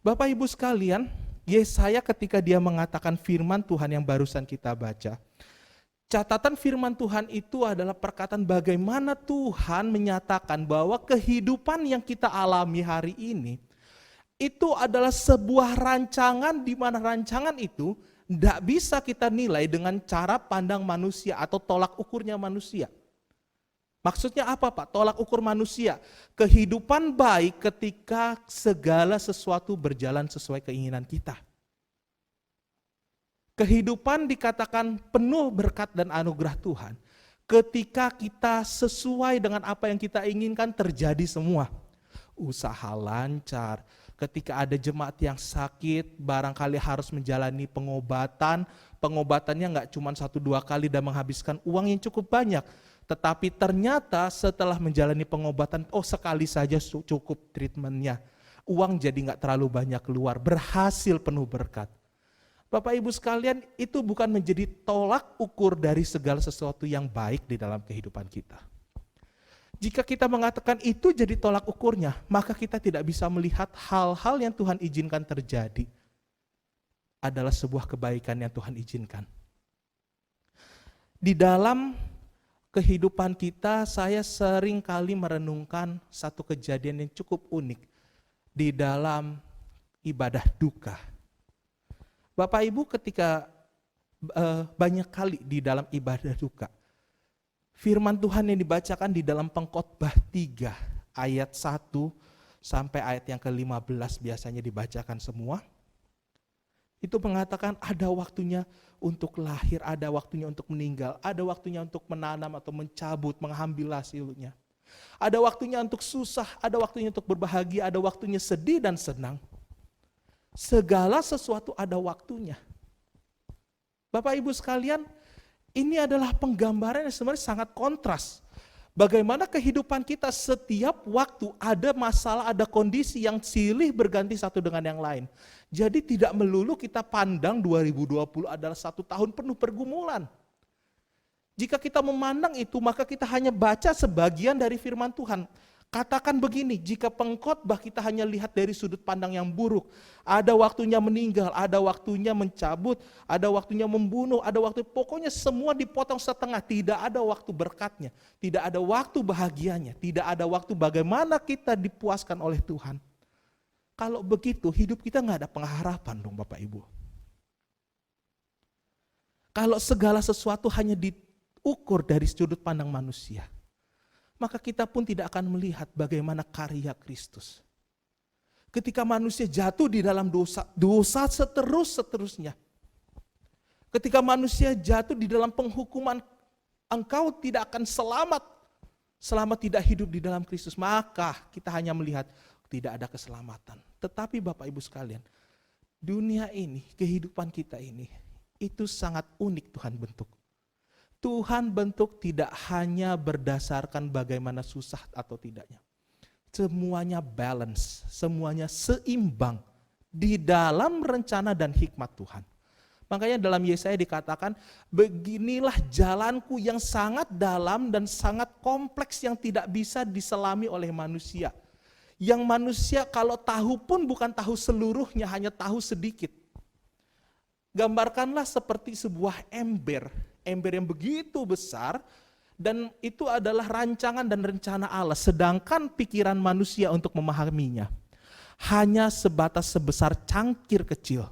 Bapak Ibu sekalian, Yesaya ketika dia mengatakan firman Tuhan yang barusan kita baca, catatan firman Tuhan itu adalah perkataan bagaimana Tuhan menyatakan bahwa kehidupan yang kita alami hari ini itu adalah sebuah rancangan di mana rancangan itu tidak bisa kita nilai dengan cara pandang manusia atau tolak ukurnya manusia. Maksudnya apa Pak? Tolak ukur manusia. Kehidupan baik ketika segala sesuatu berjalan sesuai keinginan kita. Kehidupan dikatakan penuh berkat dan anugerah Tuhan ketika kita sesuai dengan apa yang kita inginkan terjadi semua. Usaha lancar, ketika ada jemaat yang sakit barangkali harus menjalani pengobatan, pengobatannya nggak cuma 1-2 kali dan menghabiskan uang yang cukup banyak. Tetapi ternyata setelah menjalani pengobatan, sekali saja cukup treatmentnya. Uang jadi nggak terlalu banyak keluar, berhasil penuh berkat. Bapak Ibu sekalian, itu bukan menjadi tolak ukur dari segala sesuatu yang baik di dalam kehidupan kita. Jika kita mengatakan itu jadi tolak ukurnya, maka kita tidak bisa melihat hal-hal yang Tuhan izinkan terjadi adalah sebuah kebaikan yang Tuhan izinkan. Di dalam kehidupan kita, saya sering kali merenungkan satu kejadian yang cukup unik di dalam ibadah duka. Bapak Ibu ketika banyak kali di dalam ibadah duka, firman Tuhan yang dibacakan di dalam Pengkhotbah 3 ayat 1 sampai ayat yang ke-15 biasanya dibacakan semua. Itu mengatakan ada waktunya untuk lahir, ada waktunya untuk meninggal, ada waktunya untuk menanam atau mencabut, mengambil hasilnya. Ada waktunya untuk susah, ada waktunya untuk berbahagia, ada waktunya sedih dan senang. Segala sesuatu ada waktunya. Bapak Ibu sekalian, ini adalah penggambaran yang sebenarnya sangat kontras. Bagaimana kehidupan kita setiap waktu ada masalah, ada kondisi yang silih berganti satu dengan yang lain. Jadi tidak melulu kita pandang 2020 adalah 1 tahun penuh pergumulan. Jika kita memandang itu, maka kita hanya baca sebagian dari firman Tuhan. Katakan begini, jika pengkhotbah kita hanya lihat dari sudut pandang yang buruk, ada waktunya meninggal, ada waktunya mencabut, ada waktunya membunuh, pokoknya semua dipotong setengah, tidak ada waktu berkatnya, tidak ada waktu bahagianya, tidak ada waktu bagaimana kita dipuaskan oleh Tuhan. Kalau begitu hidup kita nggak ada pengharapan dong Bapak Ibu. Kalau segala sesuatu hanya diukur dari sudut pandang manusia, maka kita pun tidak akan melihat bagaimana karya Kristus. Ketika manusia jatuh di dalam dosa seterusnya. Ketika manusia jatuh di dalam penghukuman, engkau tidak akan selamat selama tidak hidup di dalam Kristus. Maka kita hanya melihat tidak ada keselamatan. Tetapi Bapak Ibu sekalian, dunia ini, kehidupan kita ini, itu sangat unik Tuhan bentuk. Tuhan bentuk tidak hanya berdasarkan bagaimana susah atau tidaknya. Semuanya balance, semuanya seimbang di dalam rencana dan hikmat Tuhan. Makanya dalam Yesaya dikatakan, beginilah jalanku yang sangat dalam dan sangat kompleks yang tidak bisa diselami oleh manusia. Yang manusia kalau tahu pun bukan tahu seluruhnya, hanya tahu sedikit. Gambarkanlah seperti sebuah ember yang begitu besar, dan itu adalah rancangan dan rencana Allah, sedangkan pikiran manusia untuk memahaminya hanya sebatas sebesar cangkir kecil.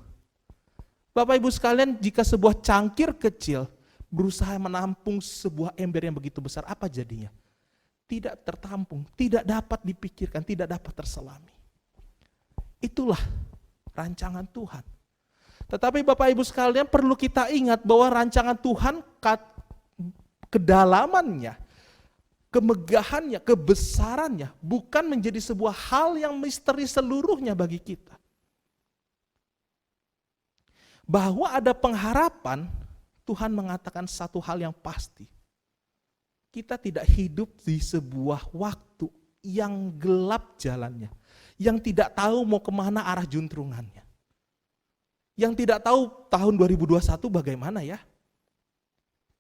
Bapak Ibu sekalian, jika sebuah cangkir kecil berusaha menampung sebuah ember yang begitu besar, apa jadinya? Tidak tertampung, tidak dapat dipikirkan, tidak dapat terselami. Itulah rancangan Tuhan. Tetapi Bapak Ibu sekalian, perlu kita ingat bahwa rancangan Tuhan, kedalamannya, kemegahannya, kebesarannya bukan menjadi sebuah hal yang misteri seluruhnya bagi kita. Bahwa ada pengharapan, Tuhan mengatakan satu hal yang pasti. Kita tidak hidup di sebuah waktu yang gelap jalannya, yang tidak tahu mau kemana arah juntrungannya. Yang tidak tahu tahun 2021 bagaimana ya.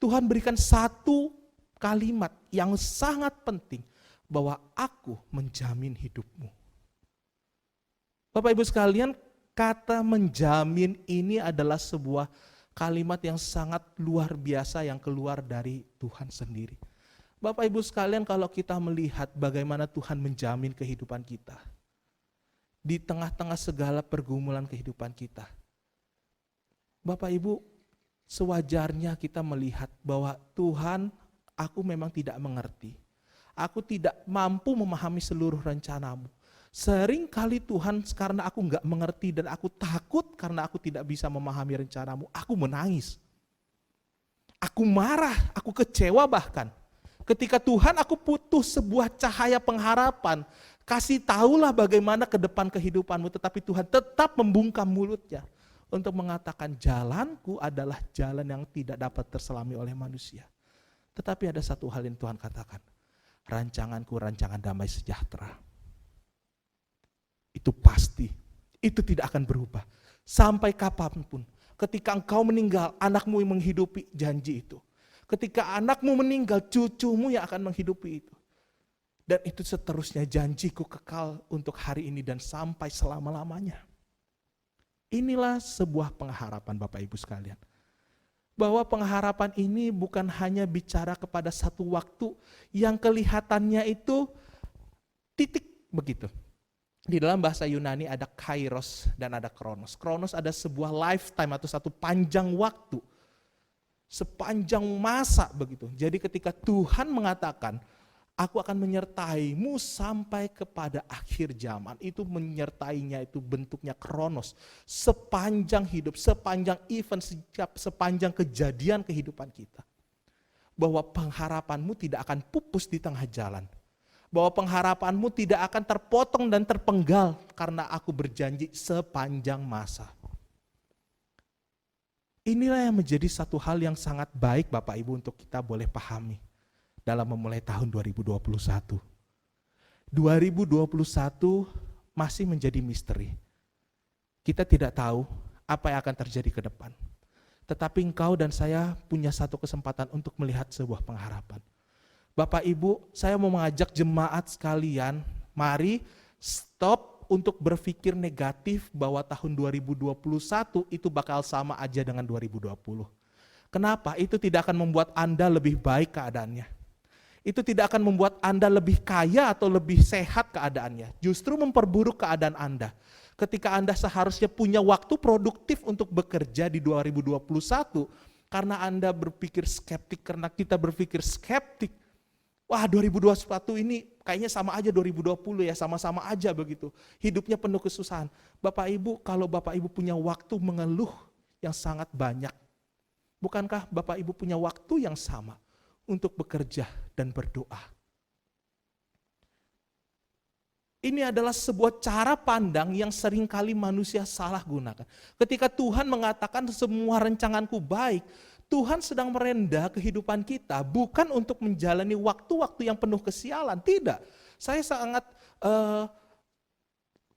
Tuhan berikan satu kalimat yang sangat penting, bahwa aku menjamin hidupmu. Bapak Ibu sekalian, kata menjamin ini adalah sebuah kalimat yang sangat luar biasa yang keluar dari Tuhan sendiri. Bapak Ibu sekalian, kalau kita melihat bagaimana Tuhan menjamin kehidupan kita, di tengah-tengah segala pergumulan kehidupan kita, Bapak Ibu, sewajarnya kita melihat bahwa Tuhan, aku memang tidak mengerti. Aku tidak mampu memahami seluruh rencanamu. Sering kali Tuhan, karena aku enggak mengerti dan aku takut karena aku tidak bisa memahami rencanamu, aku menangis. Aku marah, aku kecewa bahkan. Ketika Tuhan, aku putus sebuah cahaya pengharapan, kasih tahulah bagaimana ke depan kehidupanmu, tetapi Tuhan tetap membungkam mulutnya untuk mengatakan jalanku adalah jalan yang tidak dapat terselami oleh manusia. Tetapi ada satu hal yang Tuhan katakan, rancanganku rancangan damai sejahtera. Itu pasti, itu tidak akan berubah. Sampai kapanpun, ketika engkau meninggal, anakmu yang menghidupi janji itu. Ketika anakmu meninggal, cucumu yang akan menghidupi itu. Dan itu seterusnya, janjiku kekal untuk hari ini dan sampai selama-lamanya. Inilah sebuah pengharapan Bapak Ibu sekalian. Bahwa pengharapan ini bukan hanya bicara kepada satu waktu yang kelihatannya itu titik begitu. Di dalam bahasa Yunani ada kairos dan ada kronos. Kronos ada sebuah lifetime atau satu panjang waktu. Sepanjang masa begitu. Jadi ketika Tuhan mengatakan, aku akan menyertaimu sampai kepada akhir zaman. Itu menyertainya itu bentuknya kronos. Sepanjang hidup, sepanjang event, sepanjang kejadian kehidupan kita. Bahwa pengharapanmu tidak akan pupus di tengah jalan. Bahwa pengharapanmu tidak akan terpotong dan terpenggal karena aku berjanji sepanjang masa. Inilah yang menjadi satu hal yang sangat baik Bapak Ibu untuk kita boleh pahami dalam memulai tahun 2021. 2021 masih menjadi misteri. Kita tidak tahu apa yang akan terjadi ke depan. Tetapi engkau dan saya punya satu kesempatan untuk melihat sebuah pengharapan. Bapak Ibu, saya mau mengajak jemaat sekalian, mari stop untuk berpikir negatif bahwa tahun 2021 itu bakal sama aja dengan 2020. Kenapa? Itu tidak akan membuat Anda lebih baik keadaannya. Itu tidak akan membuat Anda lebih kaya atau lebih sehat keadaannya. Justru memperburuk keadaan Anda. Ketika Anda seharusnya punya waktu produktif untuk bekerja di 2021, karena Anda berpikir skeptik, karena kita berpikir skeptik, wah 2021 ini kayaknya sama aja 2020 ya, sama-sama aja begitu. Hidupnya penuh kesusahan. Bapak Ibu, kalau Bapak Ibu punya waktu mengeluh yang sangat banyak, bukankah Bapak Ibu punya waktu yang sama untuk bekerja dan berdoa? Ini adalah sebuah cara pandang yang seringkali manusia salah gunakan. Ketika Tuhan mengatakan semua rencanganku baik, Tuhan sedang merendah kehidupan kita bukan untuk menjalani waktu-waktu yang penuh kesialan. Tidak. Saya sangat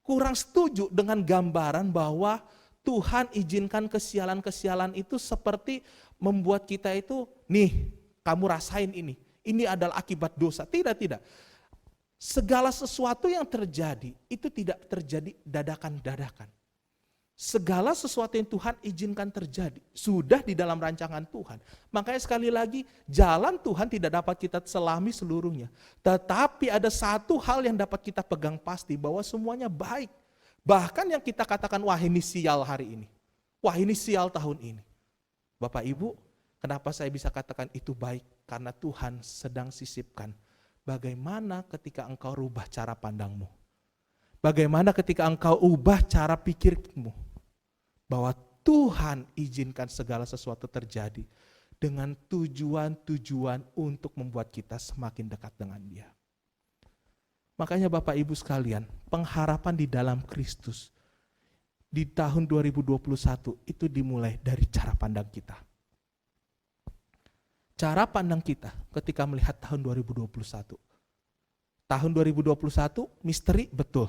kurang setuju dengan gambaran bahwa Tuhan izinkan kesialan-kesialan itu seperti membuat kita itu, nih kamu rasain ini. Ini adalah akibat dosa. Tidak, tidak. Segala sesuatu yang terjadi itu tidak terjadi dadakan-dadakan. Segala sesuatu yang Tuhan izinkan terjadi sudah di dalam rancangan Tuhan. Makanya sekali lagi, jalan Tuhan tidak dapat kita selami seluruhnya. Tetapi ada satu hal yang dapat kita pegang pasti, bahwa semuanya baik. Bahkan yang kita katakan, wah ini sial hari ini. Wah ini sial tahun ini. Bapak Ibu, kenapa saya bisa katakan itu baik? Karena Tuhan sedang sisipkan bagaimana ketika engkau rubah cara pandangmu. Bagaimana ketika engkau ubah cara pikirmu. Bahwa Tuhan izinkan segala sesuatu terjadi dengan tujuan-tujuan untuk membuat kita semakin dekat dengan Dia. Makanya Bapak Ibu sekalian, pengharapan di dalam Kristus di tahun 2021 itu dimulai dari cara pandang kita. Cara pandang kita ketika melihat tahun 2021. Tahun 2021 misteri betul,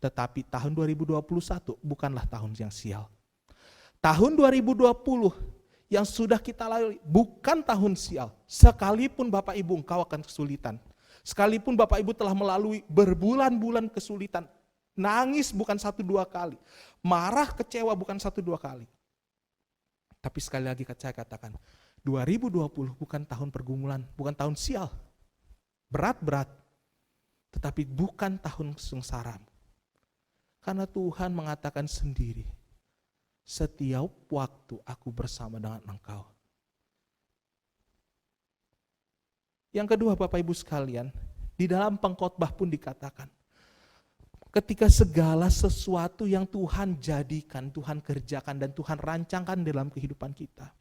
tetapi tahun 2021 bukanlah tahun yang sial. Tahun 2020 yang sudah kita lalui bukan tahun sial. Sekalipun Bapak Ibu engkau akan kesulitan. Sekalipun Bapak Ibu telah melalui berbulan-bulan kesulitan, nangis bukan 1-2 kali, marah kecewa bukan 1-2 kali. Tapi sekali lagi saya katakan, 2020 bukan tahun pergumulan, bukan tahun sial, berat-berat, tetapi bukan tahun sengsaramu. Karena Tuhan mengatakan sendiri, setiap waktu aku bersama dengan engkau. Yang kedua Bapak Ibu sekalian, di dalam pengkhotbah pun dikatakan, ketika segala sesuatu yang Tuhan jadikan, Tuhan kerjakan dan Tuhan rancangkan dalam kehidupan kita,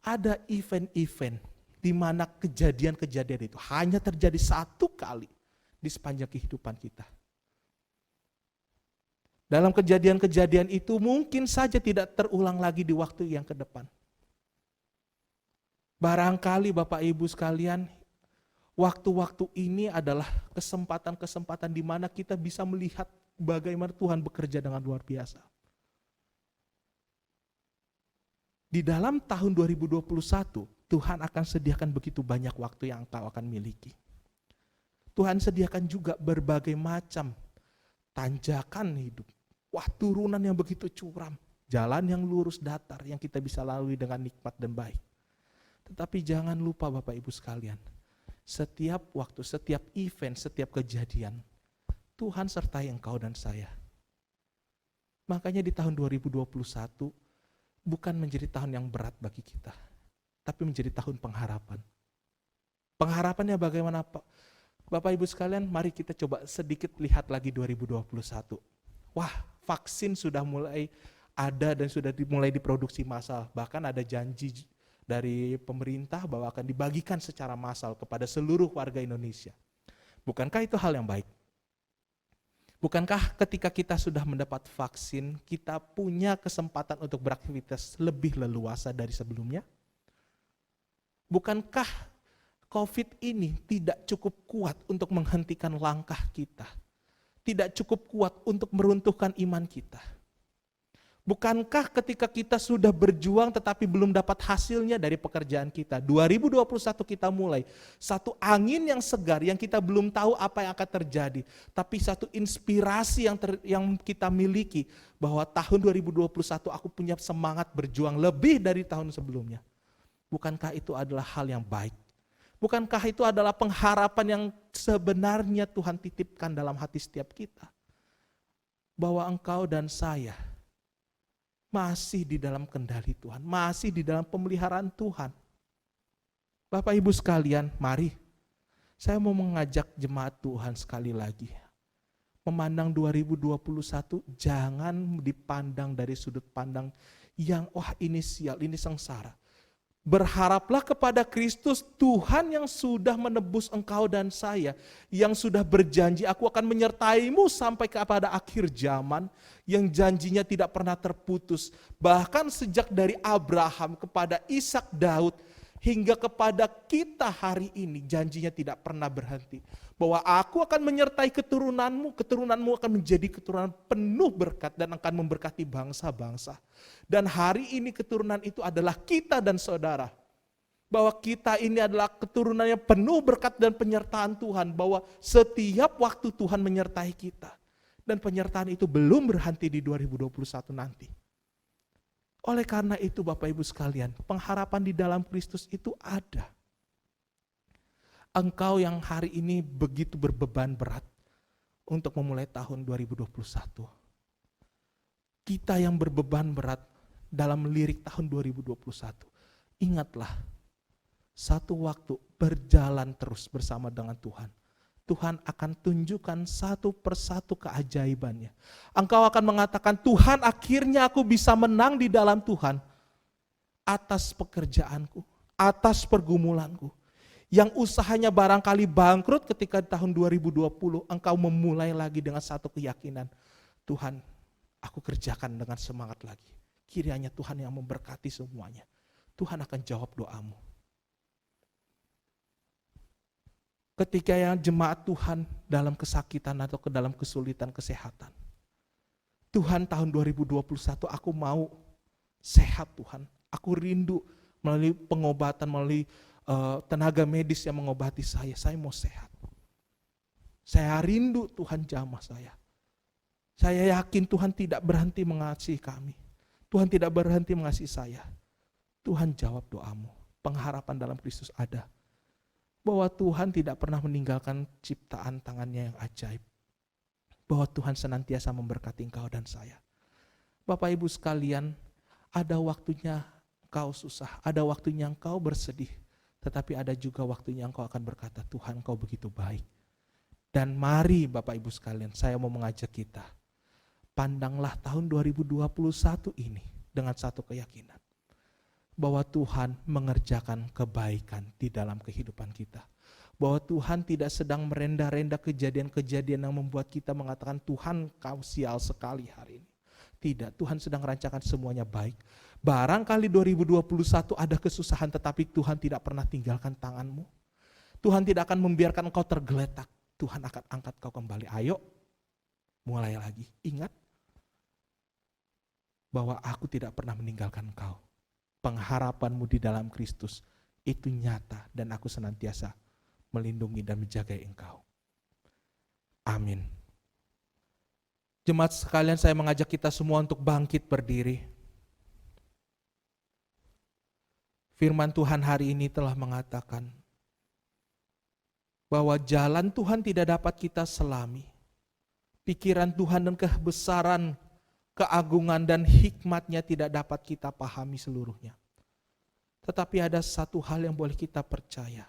ada event-event di mana kejadian-kejadian itu hanya terjadi 1 kali di sepanjang kehidupan kita. Dalam kejadian-kejadian itu mungkin saja tidak terulang lagi di waktu yang ke depan. Barangkali Bapak Ibu sekalian, waktu-waktu ini adalah kesempatan-kesempatan di mana kita bisa melihat bagaimana Tuhan bekerja dengan luar biasa. Di dalam tahun 2021, Tuhan akan sediakan begitu banyak waktu yang engkau akan miliki. Tuhan sediakan juga berbagai macam tanjakan hidup. Wah, turunan yang begitu curam, jalan yang lurus datar yang kita bisa lalui dengan nikmat dan baik. Tetapi jangan lupa Bapak Ibu sekalian, setiap waktu, setiap event, setiap kejadian, Tuhan sertai engkau dan saya. Makanya di tahun 2021 bukan menjadi tahun yang berat bagi kita, tapi menjadi tahun pengharapan. Pengharapannya bagaimana Pak? Bapak Ibu sekalian, mari kita coba sedikit lihat lagi 2021. Wah, vaksin sudah mulai ada dan sudah mulai diproduksi massal. Bahkan ada janji dari pemerintah bahwa akan dibagikan secara massal kepada seluruh warga Indonesia. Bukankah itu hal yang baik? Bukankah ketika kita sudah mendapat vaksin, kita punya kesempatan untuk beraktivitas lebih leluasa dari sebelumnya? Bukankah COVID ini tidak cukup kuat untuk menghentikan langkah kita? Tidak cukup kuat untuk meruntuhkan iman kita? Bukankah ketika kita sudah berjuang tetapi belum dapat hasilnya dari pekerjaan kita, 2021 kita mulai, satu angin yang segar yang kita belum tahu apa yang akan terjadi, tapi satu inspirasi yang kita miliki bahwa tahun 2021 aku punya semangat berjuang lebih dari tahun sebelumnya. Bukankah itu adalah hal yang baik? Bukankah itu adalah pengharapan yang sebenarnya Tuhan titipkan dalam hati setiap kita? Bahwa engkau dan saya masih di dalam kendali Tuhan, masih di dalam pemeliharaan Tuhan. Bapak Ibu sekalian, mari saya mau mengajak jemaat Tuhan sekali lagi. Memandang 2021 jangan dipandang dari sudut pandang yang wah ini sial, ini sengsara. Berharaplah kepada Kristus, Tuhan yang sudah menebus engkau dan saya, yang sudah berjanji aku akan menyertaimu sampai kepada akhir zaman, yang janjinya tidak pernah terputus. Bahkan sejak dari Abraham kepada Ishak, Daud, hingga kepada kita hari ini, janjinya tidak pernah berhenti. Bahwa aku akan menyertai keturunanmu, keturunanmu akan menjadi keturunan penuh berkat dan akan memberkati bangsa-bangsa. Dan hari ini keturunan itu adalah kita dan saudara. Bahwa kita ini adalah keturunan yang penuh berkat dan penyertaan Tuhan. Bahwa setiap waktu Tuhan menyertai kita. Dan penyertaan itu belum berhenti di 2021 nanti. Oleh karena itu Bapak Ibu sekalian, pengharapan di dalam Kristus itu ada. Engkau yang hari ini begitu berbeban berat untuk memulai tahun 2021. Kita yang berbeban berat dalam melirik tahun 2021. Ingatlah, satu waktu berjalan terus bersama dengan Tuhan. Tuhan akan tunjukkan satu persatu keajaibannya. Engkau akan mengatakan, Tuhan akhirnya aku bisa menang di dalam Tuhan. Atas pekerjaanku, atas pergumulanku. Yang usahanya barangkali bangkrut ketika tahun 2020, engkau memulai lagi dengan satu keyakinan. Tuhan, aku kerjakan dengan semangat lagi. Kiranya Tuhan yang memberkati semuanya. Tuhan akan jawab doamu. Ketika yang jemaat Tuhan dalam kesakitan atau ke dalam kesulitan kesehatan. Tuhan tahun 2021 aku mau sehat Tuhan. Aku rindu melalui pengobatan, melalui tenaga medis yang mengobati saya mau sehat. Saya rindu Tuhan jamah saya. Saya yakin Tuhan tidak berhenti mengasihi kami. Tuhan tidak berhenti mengasihi saya. Tuhan jawab doamu. Pengharapan dalam Kristus ada. Bahwa Tuhan tidak pernah meninggalkan ciptaan tangannya yang ajaib. Bahwa Tuhan senantiasa memberkati engkau dan saya. Bapak Ibu sekalian, ada waktunya engkau susah, ada waktunya engkau bersedih. Tetapi ada juga waktunya engkau akan berkata, Tuhan engkau begitu baik. Dan mari Bapak Ibu sekalian, saya mau mengajak kita. Pandanglah tahun 2021 ini dengan satu keyakinan. Bahwa Tuhan mengerjakan kebaikan di dalam kehidupan kita. Bahwa Tuhan tidak sedang merenda-renda kejadian-kejadian yang membuat kita mengatakan Tuhan kau sial sekali hari ini. Tidak, Tuhan sedang merancangkan semuanya baik. Barangkali 2021 ada kesusahan tetapi Tuhan tidak pernah tinggalkan tanganmu. Tuhan tidak akan membiarkan engkau tergeletak. Tuhan akan angkat kau kembali. Ayo, mulai lagi. Ingat bahwa aku tidak pernah meninggalkan engkau. Pengharapanmu di dalam Kristus itu nyata dan aku senantiasa melindungi dan menjaga engkau. Amin. Jemaat sekalian, saya mengajak kita semua untuk bangkit berdiri. Firman Tuhan hari ini telah mengatakan bahwa jalan Tuhan tidak dapat kita selami. Pikiran Tuhan dan kebesaran, keagungan dan hikmatnya tidak dapat kita pahami seluruhnya. Tetapi ada satu hal yang boleh kita percaya.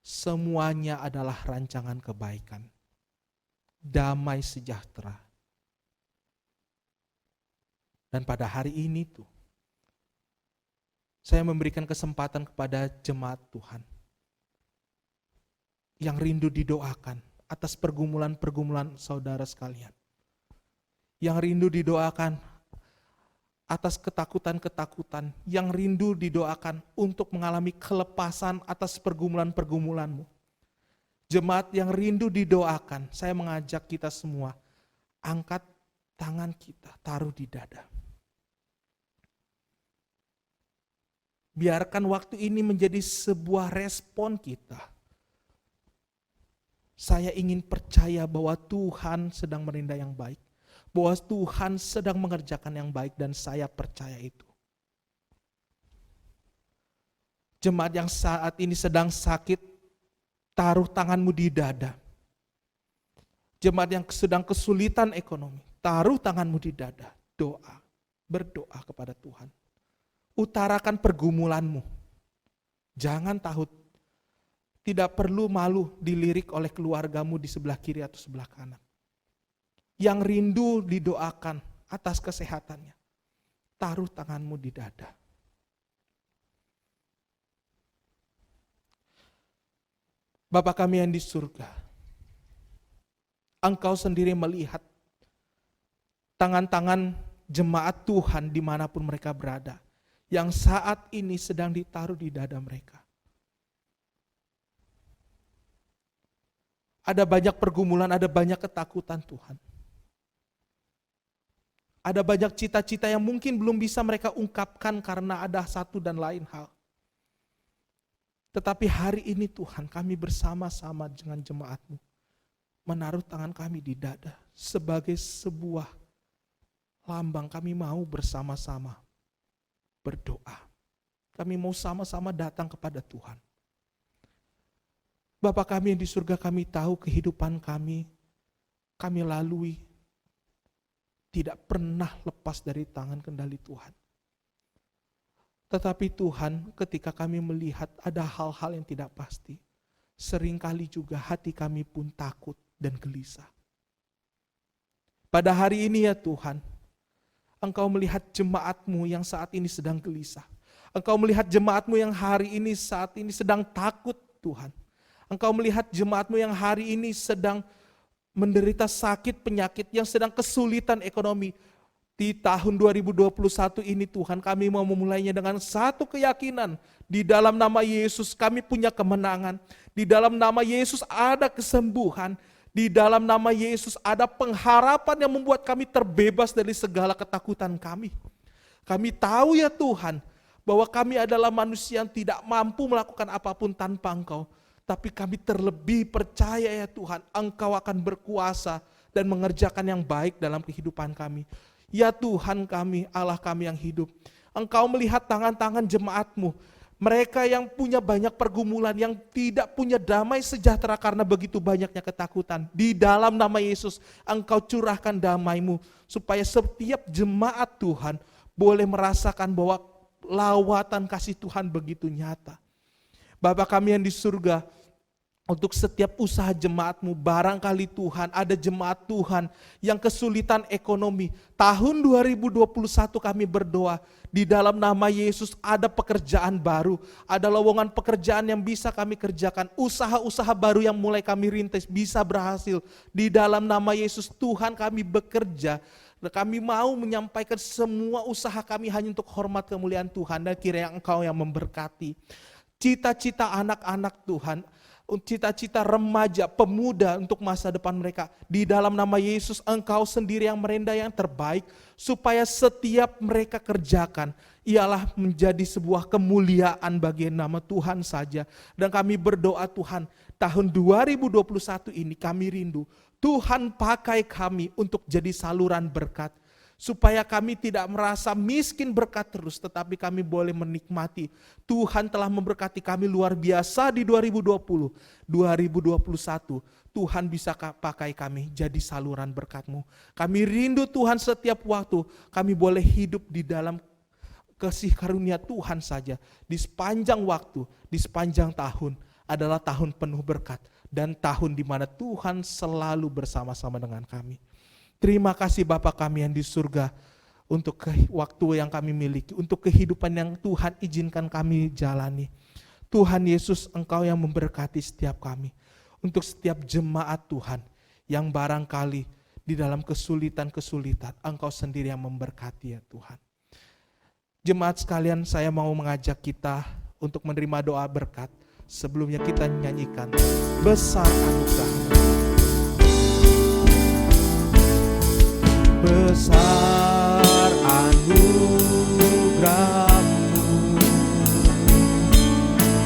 Semuanya adalah rancangan kebaikan. Damai sejahtera. Dan pada hari ini tuh, saya memberikan kesempatan kepada jemaat Tuhan yang rindu didoakan atas pergumulan-pergumulan saudara sekalian. Yang rindu didoakan atas ketakutan-ketakutan, yang rindu didoakan untuk mengalami kelepasan atas pergumulan-pergumulanmu. Jemaat yang rindu didoakan, saya mengajak kita semua, angkat tangan kita, taruh di dada. Biarkan waktu ini menjadi sebuah respon kita. Saya ingin percaya bahwa Tuhan sedang merinda yang baik. Bahwa Tuhan sedang mengerjakan yang baik dan saya percaya itu. Jemaat yang saat ini sedang sakit, taruh tanganmu di dada. Jemaat yang sedang kesulitan ekonomi, taruh tanganmu di dada. Doa, berdoa kepada Tuhan. Utarakan pergumulanmu. Jangan takut. Tidak perlu malu dilirik oleh keluargamu di sebelah kiri atau sebelah kanan. Yang rindu didoakan atas kesehatannya. Taruh tanganmu di dada. Bapa kami yang di surga, Engkau sendiri melihat tangan-tangan jemaat Tuhan dimanapun mereka berada, yang saat ini sedang ditaruh di dada mereka. Ada banyak pergumulan, ada banyak ketakutan Tuhan. Ada banyak cita-cita yang mungkin belum bisa mereka ungkapkan karena ada satu dan lain hal. Tetapi hari ini Tuhan, kami bersama-sama dengan jemaat-Mu menaruh tangan kami di dada sebagai sebuah lambang. Kami mau bersama-sama berdoa. Kami mau sama-sama datang kepada Tuhan. Bapa kami yang di surga, kami tahu kehidupan kami lalui tidak pernah lepas dari tangan kendali Tuhan. Tetapi Tuhan, ketika kami melihat ada hal-hal yang tidak pasti, seringkali juga hati kami pun takut dan gelisah. Pada hari ini ya Tuhan, Engkau melihat jemaat-Mu yang saat ini sedang gelisah. Engkau melihat jemaat-Mu yang hari ini saat ini sedang takut Tuhan. Engkau melihat jemaat-Mu yang hari ini sedang menderita sakit penyakit, yang sedang kesulitan ekonomi. Di tahun 2021 ini Tuhan, kami mau memulainya dengan satu keyakinan. Di dalam nama Yesus kami punya kemenangan. Di dalam nama Yesus ada kesembuhan. Di dalam nama Yesus ada pengharapan yang membuat kami terbebas dari segala ketakutan kami. Kami tahu ya Tuhan, bahwa kami adalah manusia yang tidak mampu melakukan apapun tanpa Engkau. Tapi kami terlebih percaya ya Tuhan, Engkau akan berkuasa dan mengerjakan yang baik dalam kehidupan kami. Ya Tuhan kami, Allah kami yang hidup, Engkau melihat tangan-tangan jemaat-Mu, mereka yang punya banyak pergumulan, yang tidak punya damai sejahtera karena begitu banyaknya ketakutan. Di dalam nama Yesus, Engkau curahkan damai-Mu, supaya setiap jemaat Tuhan boleh merasakan bahwa lawatan kasih Tuhan begitu nyata. Bapa kami yang di surga, untuk setiap usaha jemaat-Mu, barangkali Tuhan ada jemaat Tuhan yang kesulitan ekonomi. Tahun 2021 kami berdoa, di dalam nama Yesus ada pekerjaan baru, ada lowongan pekerjaan yang bisa kami kerjakan, usaha-usaha baru yang mulai kami rintis bisa berhasil. Di dalam nama Yesus Tuhan kami bekerja. Kami mau menyampaikan semua usaha kami hanya untuk hormat kemuliaan Tuhan, dan kiranya Engkau yang memberkati. Cita-cita anak-anak Tuhan, cita-cita remaja, pemuda untuk masa depan mereka. Di dalam nama Yesus Engkau sendiri yang merendah yang terbaik, supaya setiap mereka kerjakan ialah menjadi sebuah kemuliaan bagi nama Tuhan saja. Dan kami berdoa Tuhan, tahun 2021 ini kami rindu Tuhan pakai kami untuk jadi saluran berkat. Supaya kami tidak merasa miskin berkat terus, tetapi kami boleh menikmati. Tuhan telah memberkati kami luar biasa di 2020, 2021. Tuhan bisa pakai kami jadi saluran berkat-Mu. Kami rindu Tuhan setiap waktu, kami boleh hidup di dalam kasih karunia Tuhan saja. Di sepanjang waktu, di sepanjang tahun adalah tahun penuh berkat. Dan tahun di mana Tuhan selalu bersama-sama dengan kami. Terima kasih Bapa kami yang di surga untuk waktu yang kami miliki, untuk kehidupan yang Tuhan izinkan kami jalani. Tuhan Yesus, Engkau yang memberkati setiap kami. Untuk setiap jemaat Tuhan yang barangkali di dalam kesulitan-kesulitan, Engkau sendiri yang memberkati ya Tuhan. Jemaat sekalian, saya mau mengajak kita untuk menerima doa berkat. Sebelumnya kita nyanyikan Besar Anugerah-Mu. Besar anugerah-Mu,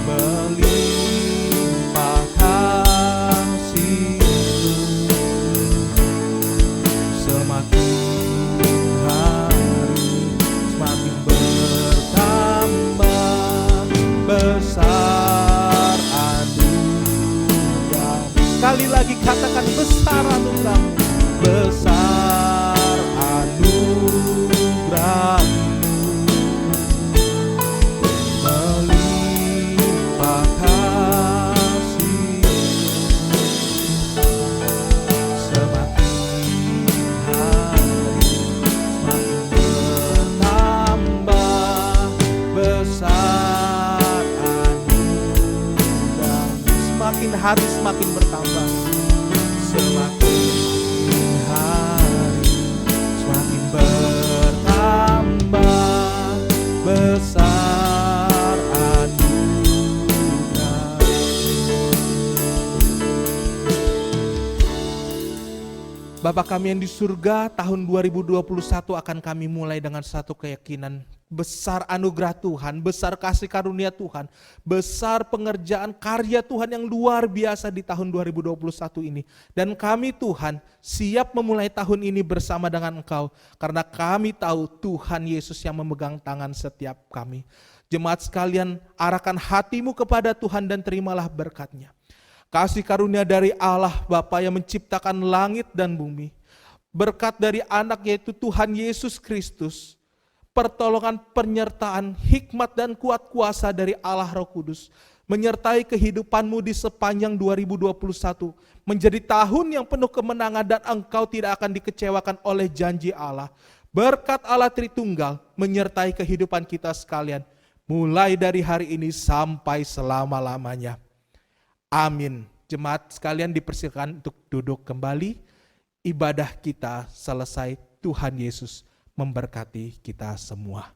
melimpah kasih-Mu, semakin hari semakin bertambah. Besar anugerah-Mu. Sekali lagi katakan besar anugerah-Mu. Besar anugerah-Mu, melimpah kasih-Mu, semakin hari semakin bertambah. Besar anugerah-Mu, semakin hari semakin bertambah. Semakin hari semakin bertambah. Besar anugerah. Bapa kami yang di surga, tahun 2021 akan kami mulai dengan satu keyakinan. Besar anugerah Tuhan, besar kasih karunia Tuhan, besar pengerjaan karya Tuhan yang luar biasa di tahun 2021 ini. Dan kami Tuhan siap memulai tahun ini bersama dengan Engkau, karena kami tahu Tuhan Yesus yang memegang tangan setiap kami. Jemaat sekalian, arahkan hatimu kepada Tuhan dan terimalah berkat-Nya. Kasih karunia dari Allah Bapa yang menciptakan langit dan bumi, berkat dari anak yaitu Tuhan Yesus Kristus, pertolongan, penyertaan, hikmat dan kuat kuasa dari Allah Roh Kudus menyertai kehidupanmu di sepanjang 2021 menjadi tahun yang penuh kemenangan dan engkau tidak akan dikecewakan oleh janji Allah. Berkat Allah Tritunggal menyertai kehidupan kita sekalian mulai dari hari ini sampai selama-lamanya. Amin. Jemaat sekalian dipersilakan untuk duduk kembali. Ibadah kita selesai. Tuhan Yesus memberkati kita semua.